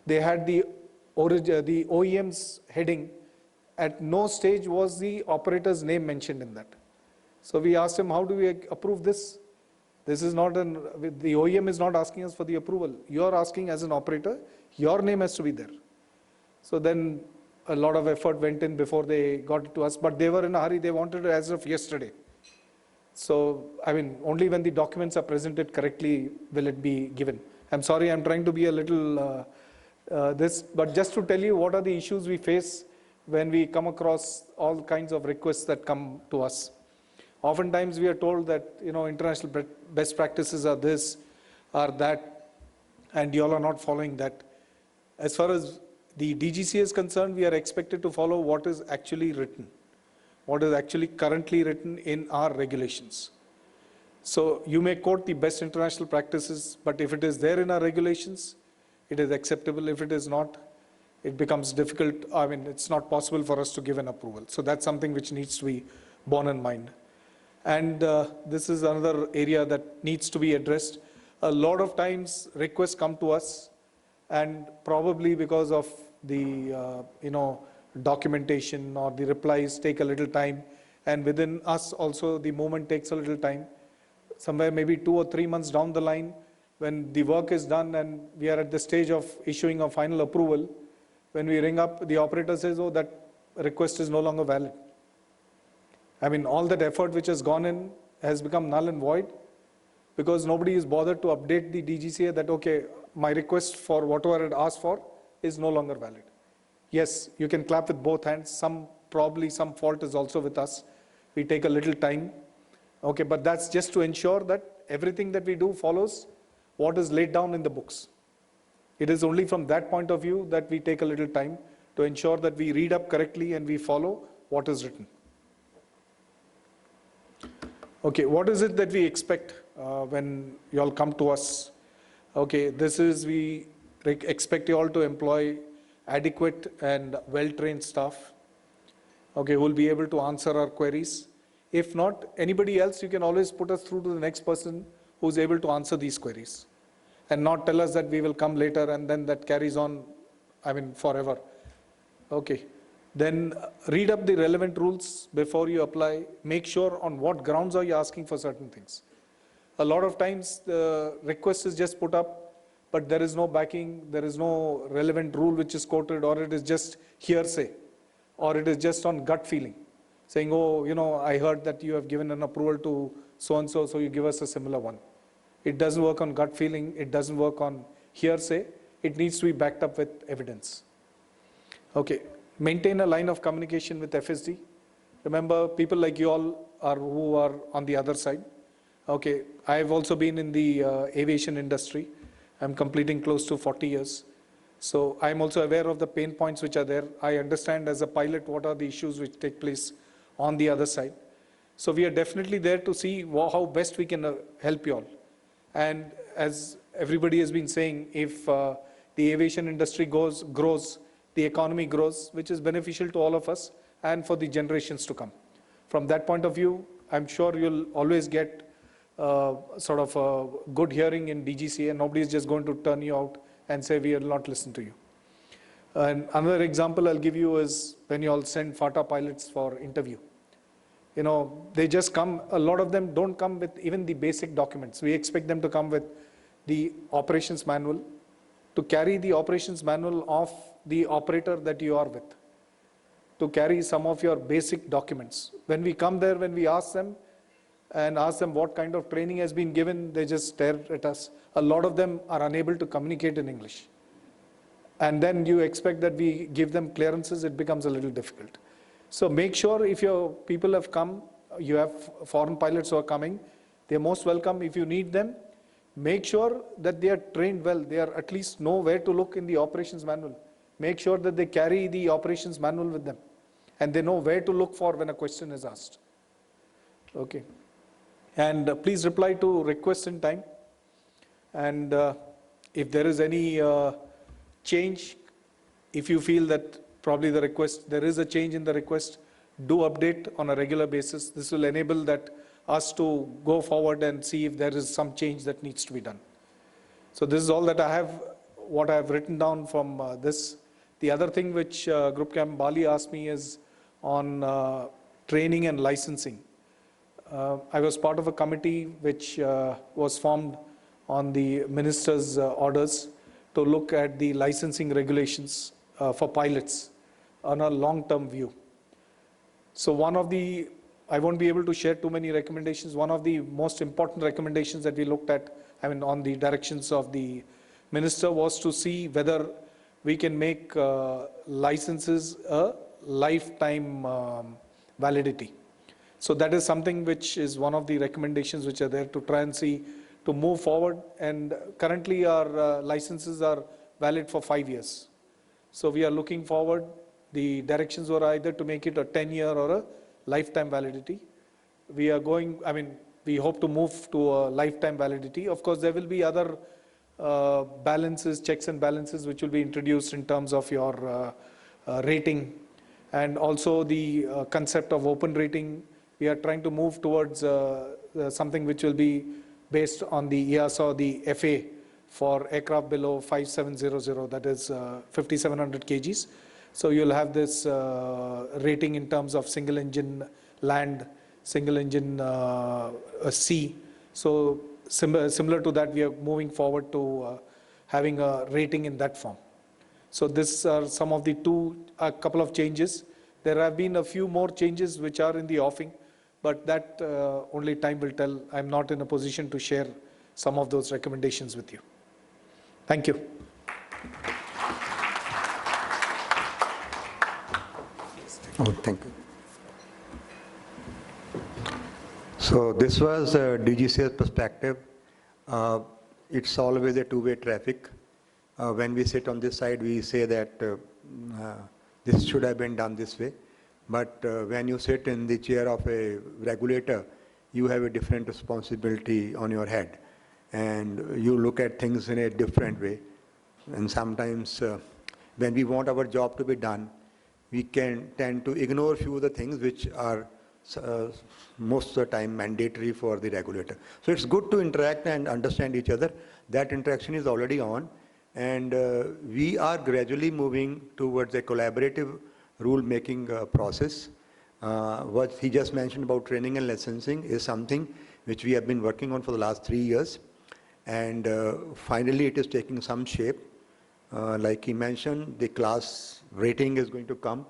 They had the OEM's heading. At no stage was the operator's name mentioned in that. So we asked him, how do we approve this? This is not the OEM is not asking us for the approval. You are asking as an operator, your name has to be there. So then a lot of effort went in before they got it to us, but they were in a hurry. They wanted it as of yesterday. So, I mean, only when the documents are presented correctly will it be given. I'm sorry, I'm trying to be a little but just to tell you what are the issues we face when we come across all kinds of requests that come to us. Oftentimes we are told that, you know, international best practices are this, are that, and you all are not following that. As far as the DGCA is concerned, we are expected to follow what is actually written, what is actually currently written in our regulations. So you may quote the best international practices, but if it is there in our regulations, it is acceptable. If it is not, it becomes difficult. I mean, it's not possible for us to give an approval. So that's something which needs to be borne in mind. And this is another area that needs to be addressed. A lot of times requests come to us, and probably because of the documentation or the replies take a little time, and within us also the movement takes a little time. Somewhere maybe 2 or 3 months down the line, when the work is done and we are at the stage of issuing a final approval, when we ring up, the operator says, oh, that request is no longer valid. I mean, all that effort which has gone in has become null and void because nobody is bothered to update the DGCA that, okay, my request for whatever it asked for is no longer valid. Yes, you can clap with both hands. Probably some fault is also with us. We take a little time. Okay, but that's just to ensure that everything that we do follows what is laid down in the books. It is only from that point of view that we take a little time to ensure that we read up correctly and we follow what is written. Okay, what is it that we expect when you all come to us? Okay, this is we expect you all to employ adequate and well-trained staff. Okay, who will be able to answer our queries. If not, anybody else, you can always put us through to the next person who's able to answer these queries and not tell us that we will come later and then that carries on, I mean, forever. Okay. Then read up the relevant rules before you apply. Make sure on what grounds are you asking for certain things. A lot of times the request is just put up, but there is no backing, there is no relevant rule which is quoted, or it is just hearsay, or it is just on gut feeling, saying, oh, you know, I heard that you have given an approval to so-and-so, so you give us a similar one. It doesn't work on gut feeling, it doesn't work on hearsay, it needs to be backed up with evidence. Okay. Maintain a line of communication with FSD. Remember, people like you all who are on the other side. Okay, I have also been in the aviation industry, I'm completing close to 40 years. So I'm also aware of the pain points which are there. I understand as a pilot what are the issues which take place on the other side. So we are definitely there to see how best we can help you all. And as everybody has been saying, if the aviation industry grows, the economy grows, which is beneficial to all of us and for the generations to come. From that point of view, I'm sure you'll always get sort of a good hearing in DGCA, and nobody is just going to turn you out and say we will not listen to you. And another example I'll give you is when you all send FATA pilots for interview. You know, they just come, a lot of them don't come with even the basic documents. We expect them to come with the operations manual, to carry the operations manual of the operator that you are with, to carry some of your basic documents. When we come there, when we ask them what kind of training has been given, they just stare at us. A lot of them are unable to communicate in English. And then you expect that we give them clearances, it becomes a little difficult. So make sure if your people have come, you have foreign pilots who are coming, they're most welcome. If you need them, make sure that they are trained well. They are at least know where to look in the operations manual. Make sure that they carry the operations manual with them and they know where to look for when a question is asked. Okay. And please reply to requests in time. And if there is any change, if you feel that probably the request, there is a change in the request, do update on a regular basis. This will enable us to go forward and see if there is some change that needs to be done. So this is all that I have, what I have written down from this. The other thing which Group Camp Bali asked me is on training and licensing. I was part of a committee which was formed on the minister's orders to look at the licensing regulations for pilots on a long-term view. So one of the, I won't be able to share too many recommendations. One of the most important recommendations that we looked at, I mean on the directions of the minister, was to see whether we can make licenses a lifetime validity. So that is something which is one of the recommendations which are there to try and see to move forward. And currently our licenses are valid for 5 years. So we are looking forward. The directions were either to make it a 10-year or a lifetime validity. We are going, I mean, we hope to move to a lifetime validity. Of course, there will be other balances, checks and balances, which will be introduced in terms of your rating. And also the concept of open rating. We are trying to move towards something which will be based on the EASA or the FA for aircraft below 5700, that is 5700 kgs. So you'll have this rating in terms of single engine land, single engine sea. So similar to that, we are moving forward to having a rating in that form. So these are some of the a couple of changes. There have been a few more changes which are in the offing, but that only time will tell. I'm not in a position to share some of those recommendations with you. Thank you. Oh, thank you. So this was DGCA's perspective. It's always a two-way traffic. When we sit on this side, we say that this should have been done this way. But when you sit in the chair of a regulator, you have a different responsibility on your head. And you look at things in a different way. And sometimes when we want our job to be done, we can tend to ignore a few of the things which are most of the time mandatory for the regulator. So it's good to interact and understand each other. That interaction is already on. And we are gradually moving towards a collaborative rule-making process. What he just mentioned about training and licensing is something which we have been working on for the last 3 years. And finally, it is taking some shape. Like he mentioned, the class rating is going to come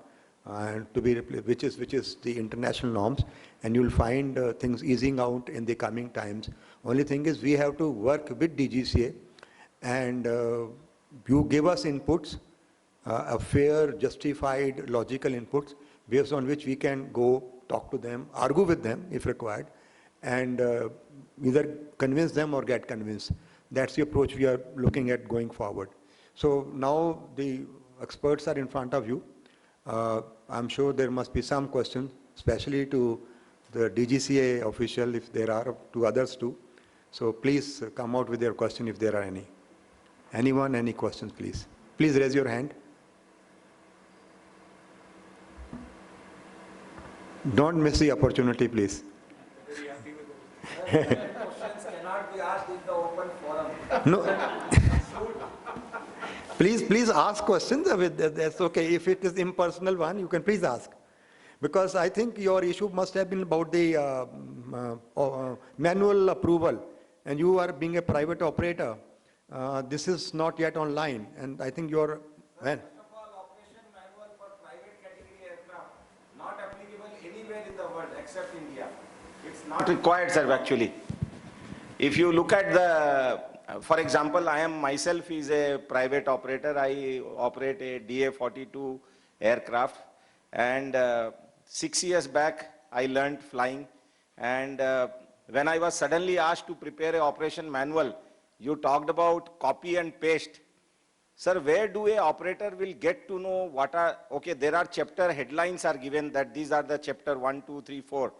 to be which is the international norms, and you'll find things easing out in the coming times. Only thing is we have to work with DGCA, and you give us inputs, a fair, justified, logical inputs, based on which we can go talk to them, argue with them if required, and either convince them or get convinced. That's the approach we are looking at going forward. So now the experts are in front of you. I'm sure there must be some questions, especially to the DGCA official, if there are, to others too. So please come out with your question if there are any. Anyone, any questions, please? Please raise your hand. Don't miss the opportunity, please. Questions cannot be asked in the open forum. No. Please ask questions. That's okay. If it is impersonal one, you can please ask. Because I think your issue must have been about the manual approval. And you are being a private operator. This is not yet online. And I think you're... When? First of all, operation manual for private category aircraft, not applicable anywhere in the world except India. It's not required, sir, actually. If you look at the, for example, I am myself is a private operator. I operate a DA-42 aircraft. And 6 years back, I learned flying. And when I was suddenly asked to prepare an operation manual, you talked about copy and paste. Sir, where do a operator will get to know what are, okay, there are chapter headlines are given that these are the chapter 1, 2, 3, 4.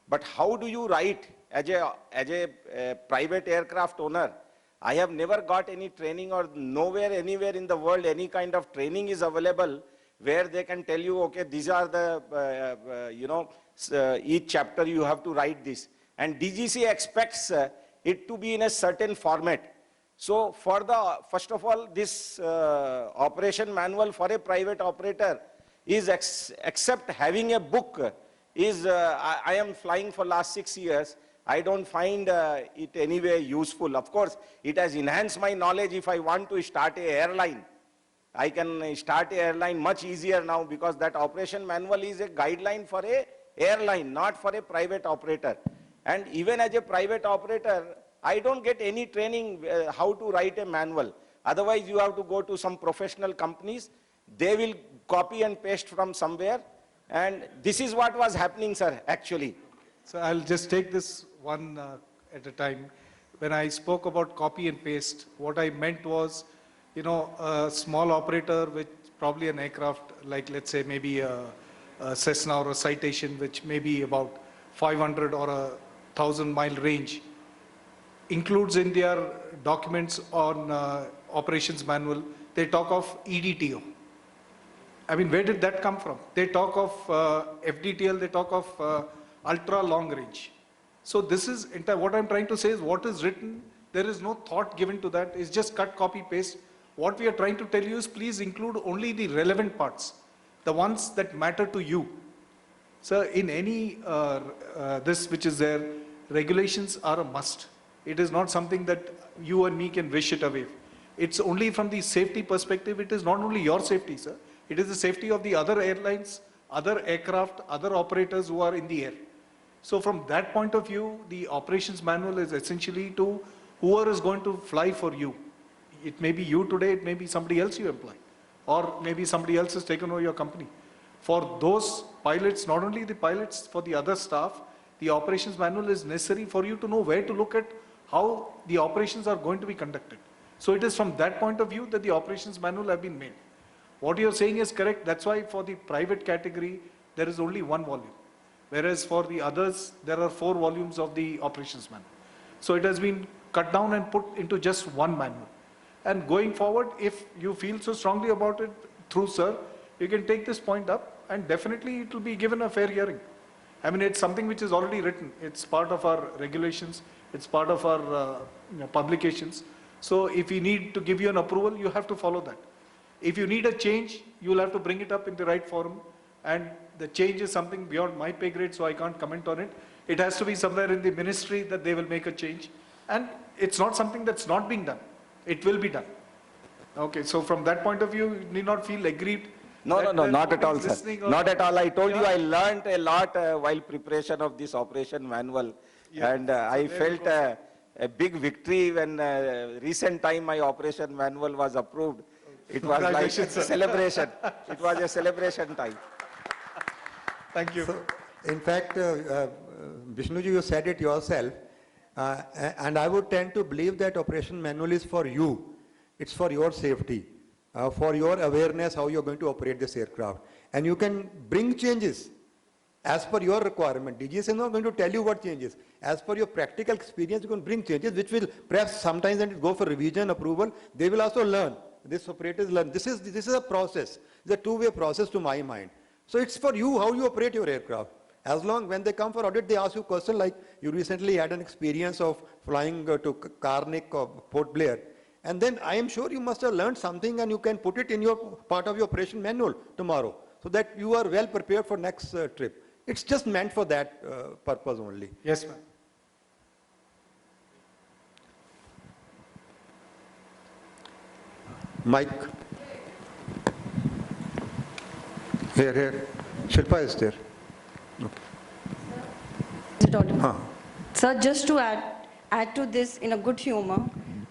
But how do you write as a private aircraft owner? I have never got any training, or nowhere, anywhere in the world, any kind of training is available where they can tell you, okay, these are the, each chapter you have to write this. And DGCA expects it to be in a certain format. So for the, first of all, this operation manual for a private operator is, except having a book, is, I am flying for last 6 years. I don't find it anyway useful. Of course, it has enhanced my knowledge. If I want to start an airline, I can start an airline much easier now, because that operation manual is a guideline for a airline, not for a private operator. And even as a private operator, I don't get any training how to write a manual. Otherwise, you have to go to some professional companies. They will copy and paste from somewhere. And this is what was happening, sir, actually. So I'll just take this one at a time. When I spoke about copy and paste, what I meant was, a small operator with probably an aircraft, like let's say maybe a Cessna or a Citation, which may be about 500 or 1,000 mile range, includes in their documents on operations manual, they talk of EDTO. I mean, where did that come from? They talk of FDTL, they talk of ultra long range. So this is, what I'm trying to say is what is written, there is no thought given to that. It's just cut, copy, paste. What we are trying to tell you is please include only the relevant parts, the ones that matter to you. So in any, this which is there, regulations are a must. It is not something that you and me can wish it away. It's only from the safety perspective. It is not only your safety, sir. It is the safety of the other airlines, other aircraft, other operators who are in the air. So from that point of view, the operations manual is essentially to whoever is going to fly for you. It may be you today, it may be somebody else you employ, or maybe somebody else has taken over your company. For those pilots, not only the pilots, for the other staff, the operations manual is necessary for you to know where to look at how the operations are going to be conducted. So it is from that point of view that the operations manual have been made. What you are saying is correct. That's why for the private category, there is only 1 volume. Whereas for the others, there are 4 volumes of the operations manual. So it has been cut down and put into just 1 manual. And going forward, if you feel so strongly about it through sir, you can take this point up and definitely it will be given a fair hearing. I mean, it's something which is already written. It's part of our regulations. It's part of our publications. So if we need to give you an approval, you have to follow that. If you need a change, you'll have to bring it up in the right forum. And the change is something beyond my pay grade, so I can't comment on it. It has to be somewhere in the ministry that they will make a change. And it's not something that's not being done. It will be done. Okay, so from that point of view, you need not feel aggrieved. No, not at all, sir. Not at all. I told you I learned a lot while preparation of this operation manual. Yeah. And I felt a big victory when recent time my operation manual was approved. It was like a celebration. It was a celebration time. Thank you. So, in fact, Vishnuji, you said it yourself. And I would tend to believe that operation manual is for you. It's for your safety, for your awareness how you're going to operate this aircraft. And you can bring changes as per your requirement. DGCA is not going to tell you what changes. As per your practical experience, you can bring changes which will perhaps sometimes when it go for revision, approval, they will also learn. This operators learn. This is a process. It's a two-way process to my mind. So it's for you how you operate your aircraft. As long when they come for audit, they ask you question like you recently had an experience of flying to Karnik or Port Blair. And then I am sure you must have learned something and you can put it in your part of your operation manual tomorrow so that you are well prepared for next trip. It's just meant for that purpose only. Yes, ma'am. Mike. Here. Shilpa is there. Sir, just to add to this in a good humor,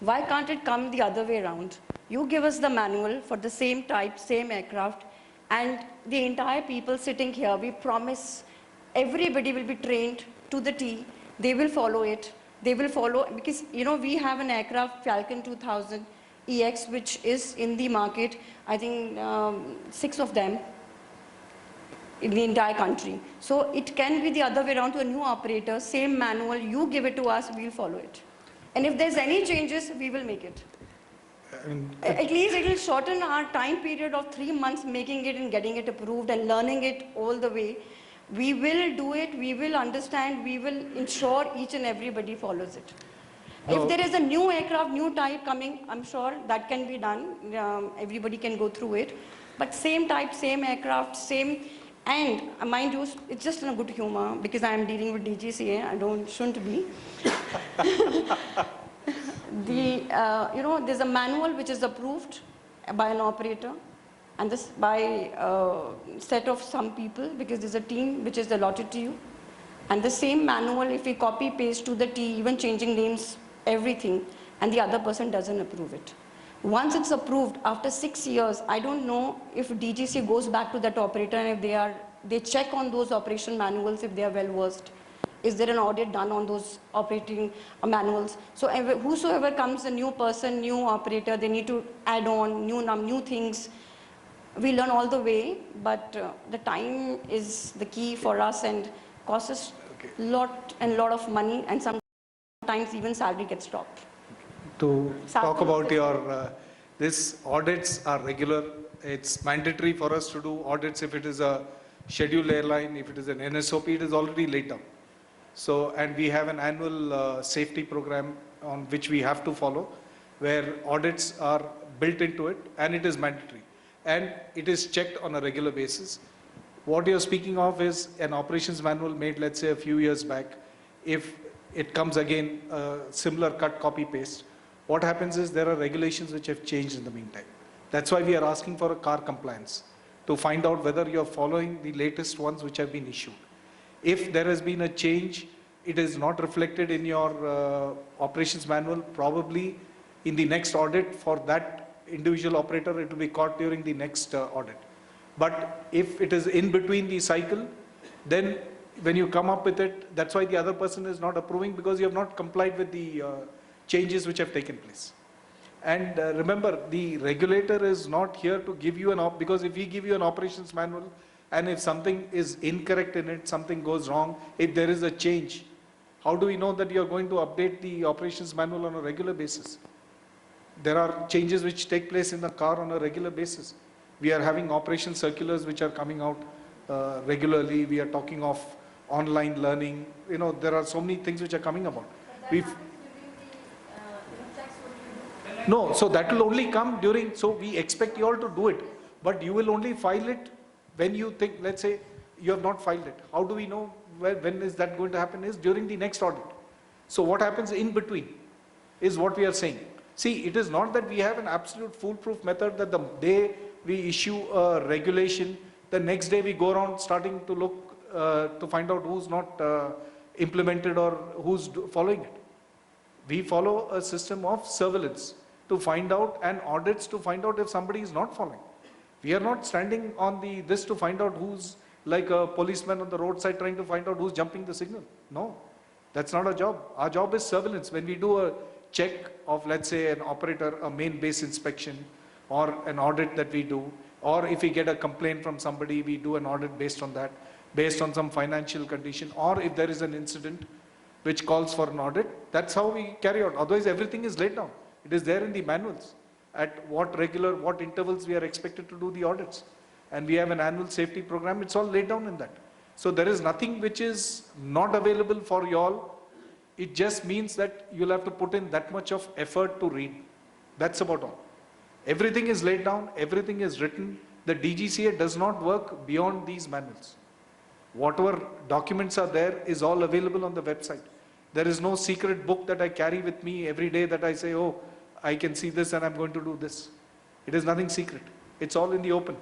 why can't it come the other way around? You give us the manual for the same type, same aircraft, and the entire people sitting here, we promise everybody will be trained to the T. They will follow it. They will follow, because, you know, we have an aircraft, Falcon 2000 EX, which is in the market, I think 6 of them in the entire country. So it can be the other way around to a new operator, same manual, you give it to us, we'll follow it. And if there's any changes, we will make it. At least it will shorten our time period of 3 months making it and getting it approved and learning it all the way. We will do it, we will understand, we will ensure each and everybody follows it. If there is a new aircraft, new type coming, I'm sure that can be done. Everybody can go through it. But same type, same aircraft, same. And mind you, it's just in a good humor because I am dealing with DGCA. I shouldn't be. There's a manual which is approved by an operator, and this by a set of some people, because there's a team which is allotted to you. And the same manual, if we copy paste to the T, even changing names, everything, and the other person doesn't approve it. Once it's approved, after 6 years, I don't know if DGC goes back to that operator and if they check on those operation manuals if they are well versed. Is there an audit done on those operating manuals? So whosoever comes, a new person, new operator, they need to add on new things. We learn all the way, but the time is the key for us and costs us a lot of money, and sometimes even salary gets stopped. To talk about your, these audits are regular. It's mandatory for us to do audits if it is a scheduled airline, if it is an NSOP, it is already laid down. So, and we have an annual safety program on which we have to follow, where audits are built into it, and it is mandatory. And it is checked on a regular basis. What you're speaking of is an operations manual made, let's say, a few years back. If it comes again, similar cut, copy, paste, what happens is there are regulations which have changed in the meantime. That's why we are asking for a car compliance, to find out whether you're following the latest ones which have been issued. If there has been a change, it is not reflected in your operations manual, probably in the next audit for that individual operator, it will be caught during the next audit. But if it is in between the cycle, then when you come up with it, that's why the other person is not approving, because you have not complied with the changes which have taken place. And remember, the regulator is not here to give you because if we give you an operations manual, and if something is incorrect in it, something goes wrong, if there is a change, how do we know that you are going to update the operations manual on a regular basis? There are changes which take place in the car on a regular basis. We are having operation circulars which are coming out regularly. We are talking of online learning. You know, there are so many things which are coming about. No, so that will only come during, so we expect you all to do it, but you will only file it when you think, let's say, you have not filed it. How do we know when is that going to happen? Is during the next audit. So what happens in between is what we are saying. See, it is not that we have an absolute foolproof method that the day we issue a regulation, the next day we go around starting to look to find out who's not implemented or who's following it. We follow a system of surveillance to find out, and audits to find out if somebody is not following. We are not standing on this to find out who's like a policeman on the roadside trying to find out who's jumping the signal. No. That's not our job. Our job is surveillance. When we do a check of, let's say, an operator, a main base inspection, or an audit that we do, or if we get a complaint from somebody, we do an audit based on that, based on some financial condition, or if there is an incident which calls for an audit, that's how we carry out. Otherwise, everything is laid down. It is there in the manuals at what intervals we are expected to do the audits. And we have an annual safety program, it's all laid down in that. So there is nothing which is not available for you all. It just means that you'll have to put in that much of effort to read. That's about all. Everything is laid down, everything is written. The DGCA does not work beyond these manuals. Whatever documents are there is all available on the website. There is no secret book that I carry with me every day that I say, oh, I can see this and I'm going to do this. It is nothing secret. It's all in the open.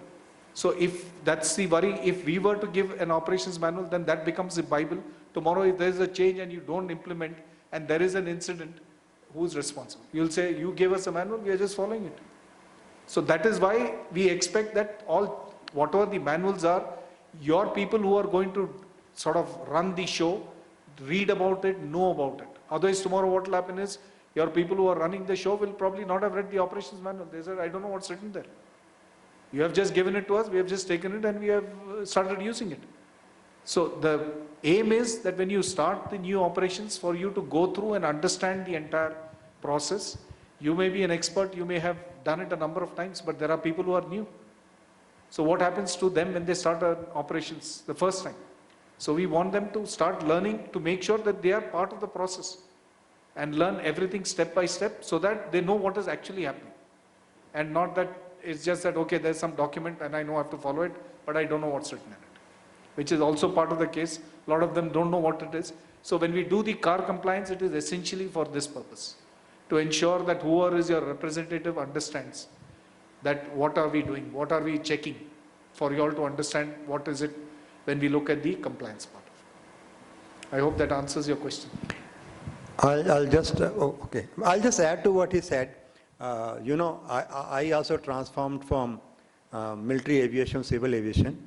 So if that's the worry, if we were to give an operations manual, then that becomes the Bible. Tomorrow, if there is a change and you don't implement and there is an incident, who's responsible? You'll say, you gave us a manual, we are just following it. So that is why we expect that whatever the manuals are, your people who are going to sort of run the show, read about it, know about it. Otherwise, tomorrow what will happen is, your people who are running the show will probably not have read the operations manual. They said, I don't know what's written there. You have just given it to us, we have just taken it and we have started using it. So the aim is that when you start the new operations, for you to go through and understand the entire process. You may be an expert, you may have done it a number of times, but there are people who are new. So what happens to them when they start operations the first time? So we want them to start learning to make sure that they are part of the process and learn everything step by step so that they know what is actually happening. And not that it's just that, okay, there's some document and I know I have to follow it, but I don't know what's written in it, which is also part of the case. A lot of them don't know what it is. So when we do the car compliance, it is essentially for this purpose, to ensure that whoever is your representative understands that what are we doing, what are we checking, for you all to understand what is it when we look at the compliance part of it. I hope that answers your question. I'll just add to what he said. I also transformed from military aviation, civil aviation,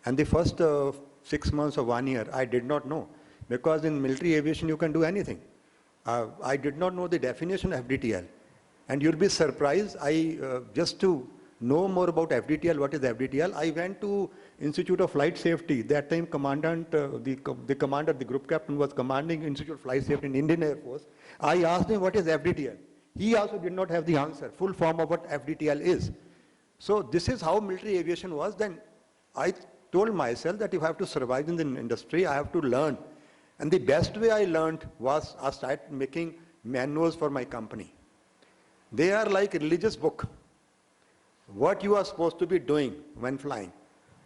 and the first 6 months or 1 year, I did not know, because in military aviation you can do anything. I did not know the definition of FDTL, and you'll be surprised. Just to know more about FDTL, what is FDTL, I went to Institute of Flight Safety. That time, commandant, the commander, the group captain was commanding Institute of Flight Safety in Indian Air Force. I asked him what is FDTL. He also did not have the answer, full form of what FDTL is. So this is how military aviation was. Then I told myself that if I have to survive in the industry, I have to learn. And the best way I learned was I started making manuals for my company. They are like a religious book. What you are supposed to be doing when flying.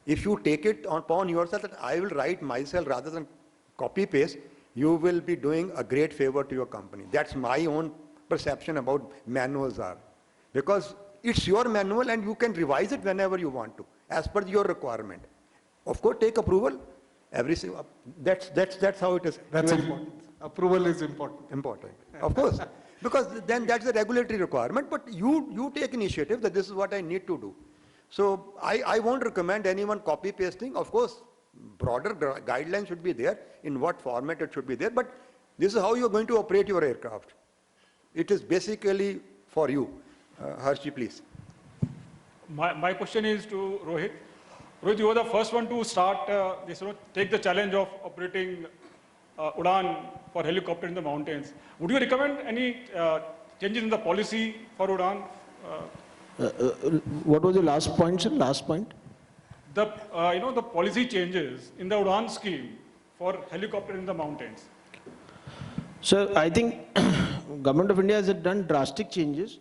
If you take it upon yourself that I will write myself rather than copy paste, you will be doing a great favor to your company. That's my own perception about manuals are. Because it's your manual and you can revise it whenever you want to, as per your requirement. Of course, take approval. That's how it is. That's important. Approval is important. Important, of course. Because then that's a regulatory requirement, but you take initiative that this is what I need to do. So I won't recommend anyone copy pasting. Of course, broader guidelines should be there, in what format it should be there, but this is how you're going to operate your aircraft. It is basically for you. Harshi, please. My question is to Rohit. Rohit, you were the first one to start take the challenge of operating Udan for helicopter in the mountains. Would you recommend any changes in the policy for Udan? What was the last point, sir? Last point? The policy changes in the Udan scheme for helicopter in the mountains. Sir, I think Government of India has done drastic changes.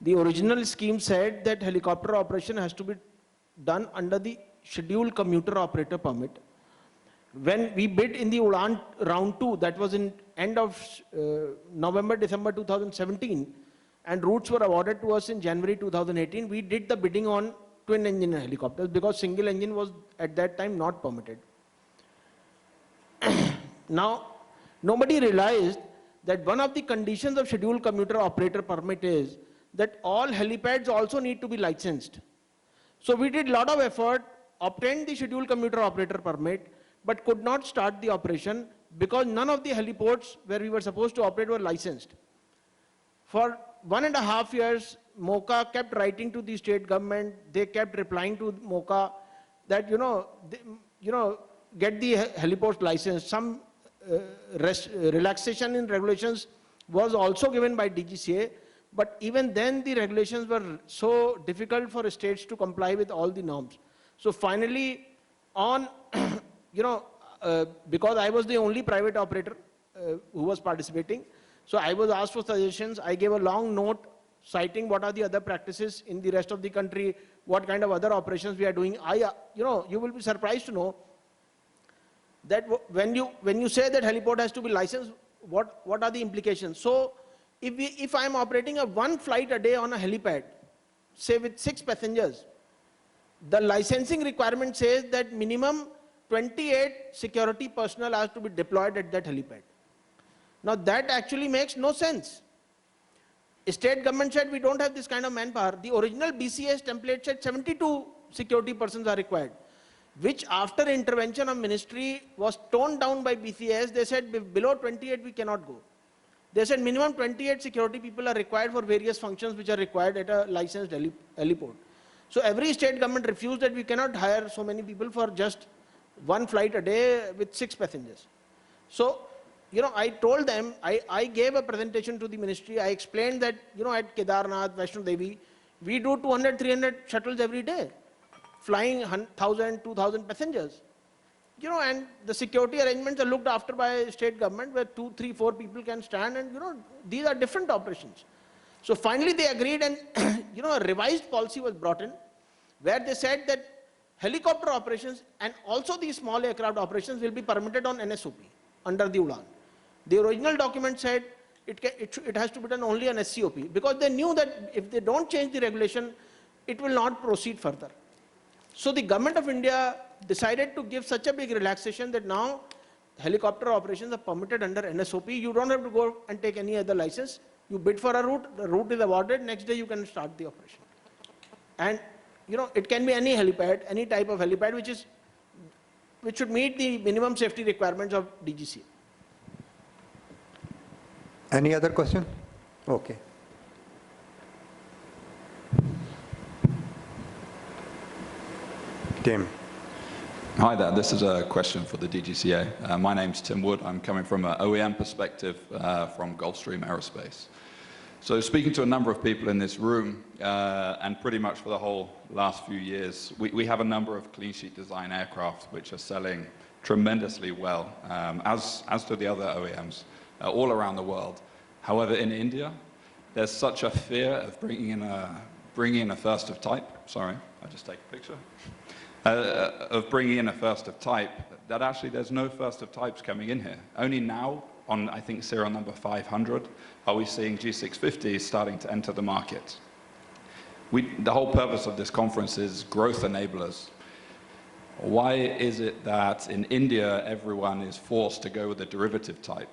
The original scheme said that helicopter operation has to be done under the scheduled commuter operator permit. When we bid in the Udan round 2, that was in end of November, December 2017, and routes were awarded to us in January 2018, we did the bidding on twin engine helicopters because single engine was at that time not permitted. Now, nobody realized that one of the conditions of scheduled commuter operator permit is that all helipads also need to be licensed. So we did a lot of effort, obtained the scheduled commuter operator permit, but could not start the operation because none of the heliports where we were supposed to operate were licensed. For 1.5 years, MOCA kept writing to the state government. They kept replying to MOCA that, get the heliports licensed. Some relaxation in regulations was also given by DGCA, but even then the regulations were so difficult for states to comply with all the norms. So finally, on, because I was the only private operator who was participating, so I was asked for suggestions. I gave a long note citing what are the other practices in the rest of the country, what kind of other operations we are doing. You will be surprised to know that when you say that heliport has to be licensed, what are the implications? So if I am operating one flight a day on a helipad, say with 6 passengers, the licensing requirement says that minimum 28 security personnel has to be deployed at that helipad. Now that actually makes no sense. State government said we don't have this kind of manpower. The original BCS template said 72 security persons are required, which after intervention of ministry was toned down by BCS. They said below 28 we cannot go. They said minimum 28 security people are required for various functions which are required at a licensed heliport. So every state government refused that we cannot hire so many people for just one flight a day with 6 passengers. So, I told them, I gave a presentation to the ministry. I explained that, at Kedarnath, Vaishno Devi, we do 200, 300 shuttles every day, flying 1,000, 2,000 passengers. And the security arrangements are looked after by state government where 2, 3, 4 people can stand and, these are different operations. So finally they agreed and, a revised policy was brought in where they said that helicopter operations and also these small aircraft operations will be permitted on NSOP under the UDAN. The original document said it has to be done only on SCOP because they knew that if they don't change the regulation, it will not proceed further. So the government of India decided to give such a big relaxation that now helicopter operations are permitted under NSOP. You don't have to go and take any other license. You bid for a route, the route is awarded, next day you can start the operation. And it can be any helipad, any type of helipad which should meet the minimum safety requirements of DGCA. Any other question? Okay. Tim. Hi there, this is a question for the DGCA. My name's Tim Wood. I'm coming from an OEM perspective from Gulfstream Aerospace. So speaking to a number of people in this room, and pretty much for the whole last few years, we have a number of clean sheet design aircraft which are selling tremendously well, as do the other OEMs all around the world. However, in India, there's such a fear of bringing in a first of type. Sorry, I'll just take a picture. Of bringing in a first of type, that actually there's no first of types coming in here. Only now, on I think serial number 500, are we seeing G650s starting to enter the market. The whole purpose of this conference is growth enablers. Why is it that in India everyone is forced to go with a derivative type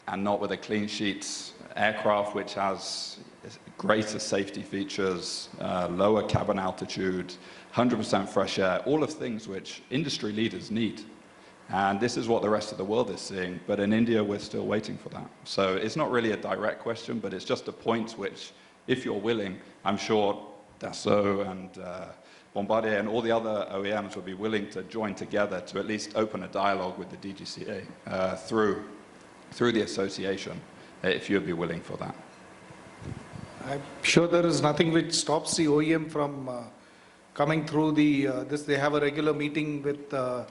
and not with a clean sheet aircraft which has greater safety features, lower cabin altitude, 100% fresh air, all of things which industry leaders need? And this is what the rest of the world is seeing, but in India we're still waiting for that. So it's not really a direct question, but it's just a point which, if you're willing, I'm sure Dassault and Bombardier and all the other OEMs will be willing to join together to at least open a dialogue with the DGCA through the association, if you'd be willing for that. I'm sure there is nothing which stops the OEM from coming through this. They have a regular meeting with the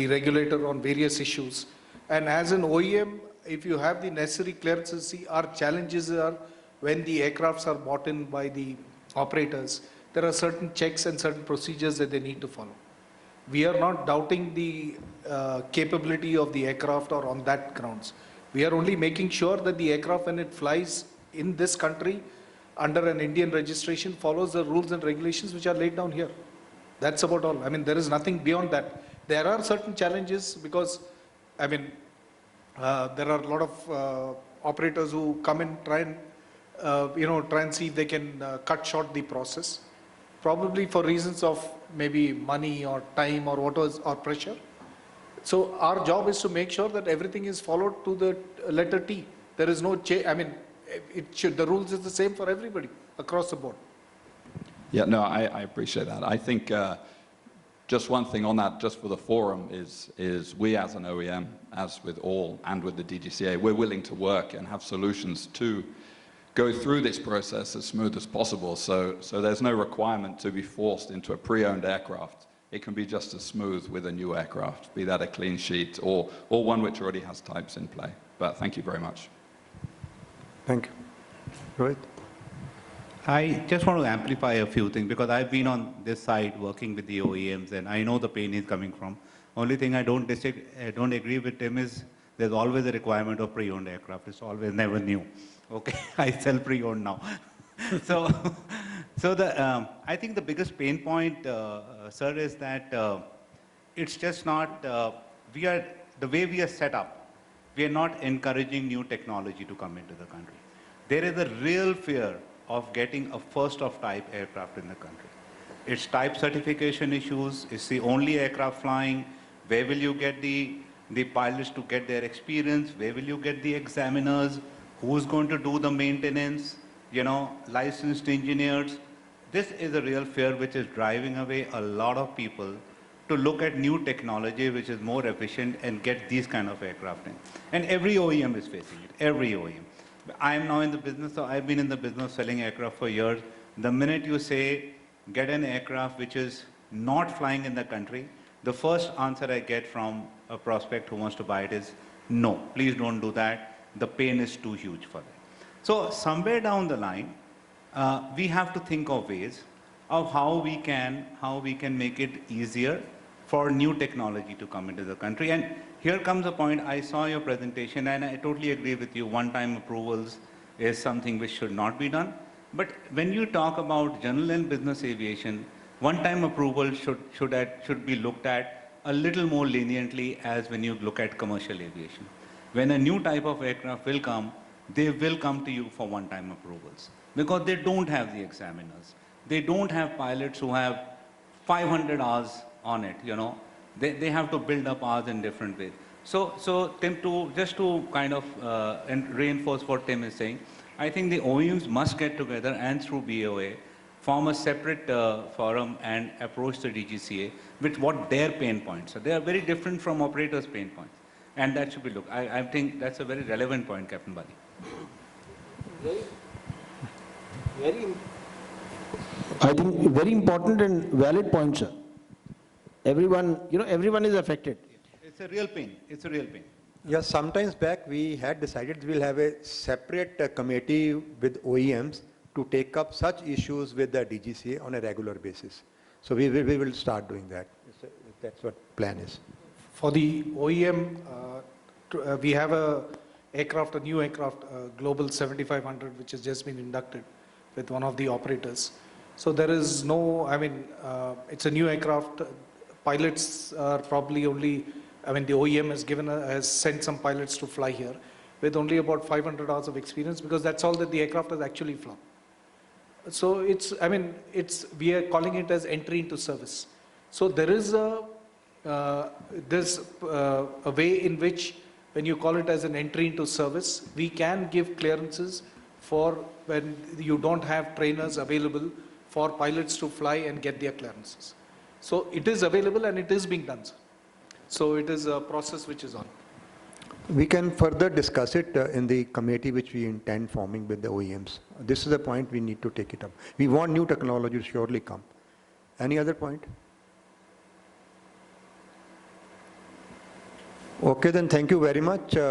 regulator on various issues. And as an OEM, if you have the necessary clearances, see, our challenges are when the aircrafts are bought in by the operators, there are certain checks and certain procedures that they need to follow. We are not doubting the capability of the aircraft or on that grounds. We are only making sure that the aircraft, when it flies in this country under an Indian registration, follows the rules and regulations which are laid down here. That's about all. I mean, there is nothing beyond that. There are certain challenges because, I mean, there are a lot of operators who come and try and see if they can cut short the process, probably for reasons of maybe money or time or what was or pressure. So our job is to make sure that everything is followed to the letter T. There is no change. I mean, the rules is the same for everybody across the board. Yeah, no, I appreciate that. I think just one thing on that, just for the forum, is we as an OEM, as with all, and with the DGCA, we're willing to work and have solutions to go through this process as smooth as possible. So there's no requirement to be forced into a pre-owned aircraft. It can be just as smooth with a new aircraft, be that a clean sheet or one which already has types in play. But thank you very much. Thank you. Rohit? I just want to amplify a few things because I've been on this side working with the OEMs and I know the pain is coming from. Only thing I don't agree with Tim is there's always a requirement of pre-owned aircraft. It's always never new. Okay, I sell pre-owned now. I think the biggest pain point, sir, is that it's just not, the way we are set up, we are not encouraging new technology to come into the country. There is a real fear of getting a first of type aircraft in the country. It's type certification issues, it's the only aircraft flying, where will you get the pilots to get their experience, where will you get the examiners, who's going to do the maintenance, licensed engineers. This is a real fear which is driving away a lot of people to look at new technology which is more efficient and get these kind of aircraft in. And every OEM is facing it, every OEM. I am now in the business, so I've been in the business selling aircraft for years. The minute you say, get an aircraft which is not flying in the country, the first answer I get from a prospect who wants to buy it is, no, please don't do that. The pain is too huge for that. So somewhere down the line, we have to think of ways of how we can make it easier for new technology to come into the country. And here comes a point, I saw your presentation and I totally agree with you, one-time approvals is something which should not be done. But when you talk about general and business aviation, one-time approval should be looked at a little more leniently as when you look at commercial aviation. When a new type of aircraft will come, they will come to you for one-time approvals because they don't have the examiners. They don't have pilots who have 500 hours on it, They have to build up hours in different ways. So Tim, just to kind of and reinforce what Tim is saying, I think the OEMs must get together and through BOA, form a separate forum and approach the DGCA with what their pain points are. They are very different from operators' pain points. And that should be looked. I think that's a very relevant point, Captain Bali. I think very important and valid point, sir. Everyone, everyone is affected. It's a real pain. It's a real pain. Yes, sometimes back we had decided we'll have a separate committee with OEMs to take up such issues with the DGCA on a regular basis. So we will start doing that. That's what plan is. For the OEM, we have a new aircraft, Global 7500, which has just been inducted with one of the operators. So there is no, it's a new aircraft. Pilots are probably only, the OEM has sent some pilots to fly here with only about 500 hours of experience because that's all that the aircraft has actually flown. So we are calling it as entry into service. So there is there's a way in which when you call it as an entry into service, we can give clearances for when you don't have trainers available for pilots to fly and get their clearances. So it is available and it is being done, sir. So it is a process which is on. We can further discuss it in the committee which we intend forming with the OEMs. This is the point we need to take it up. We want new technology to surely come. Any other point? Okay, then thank you very much.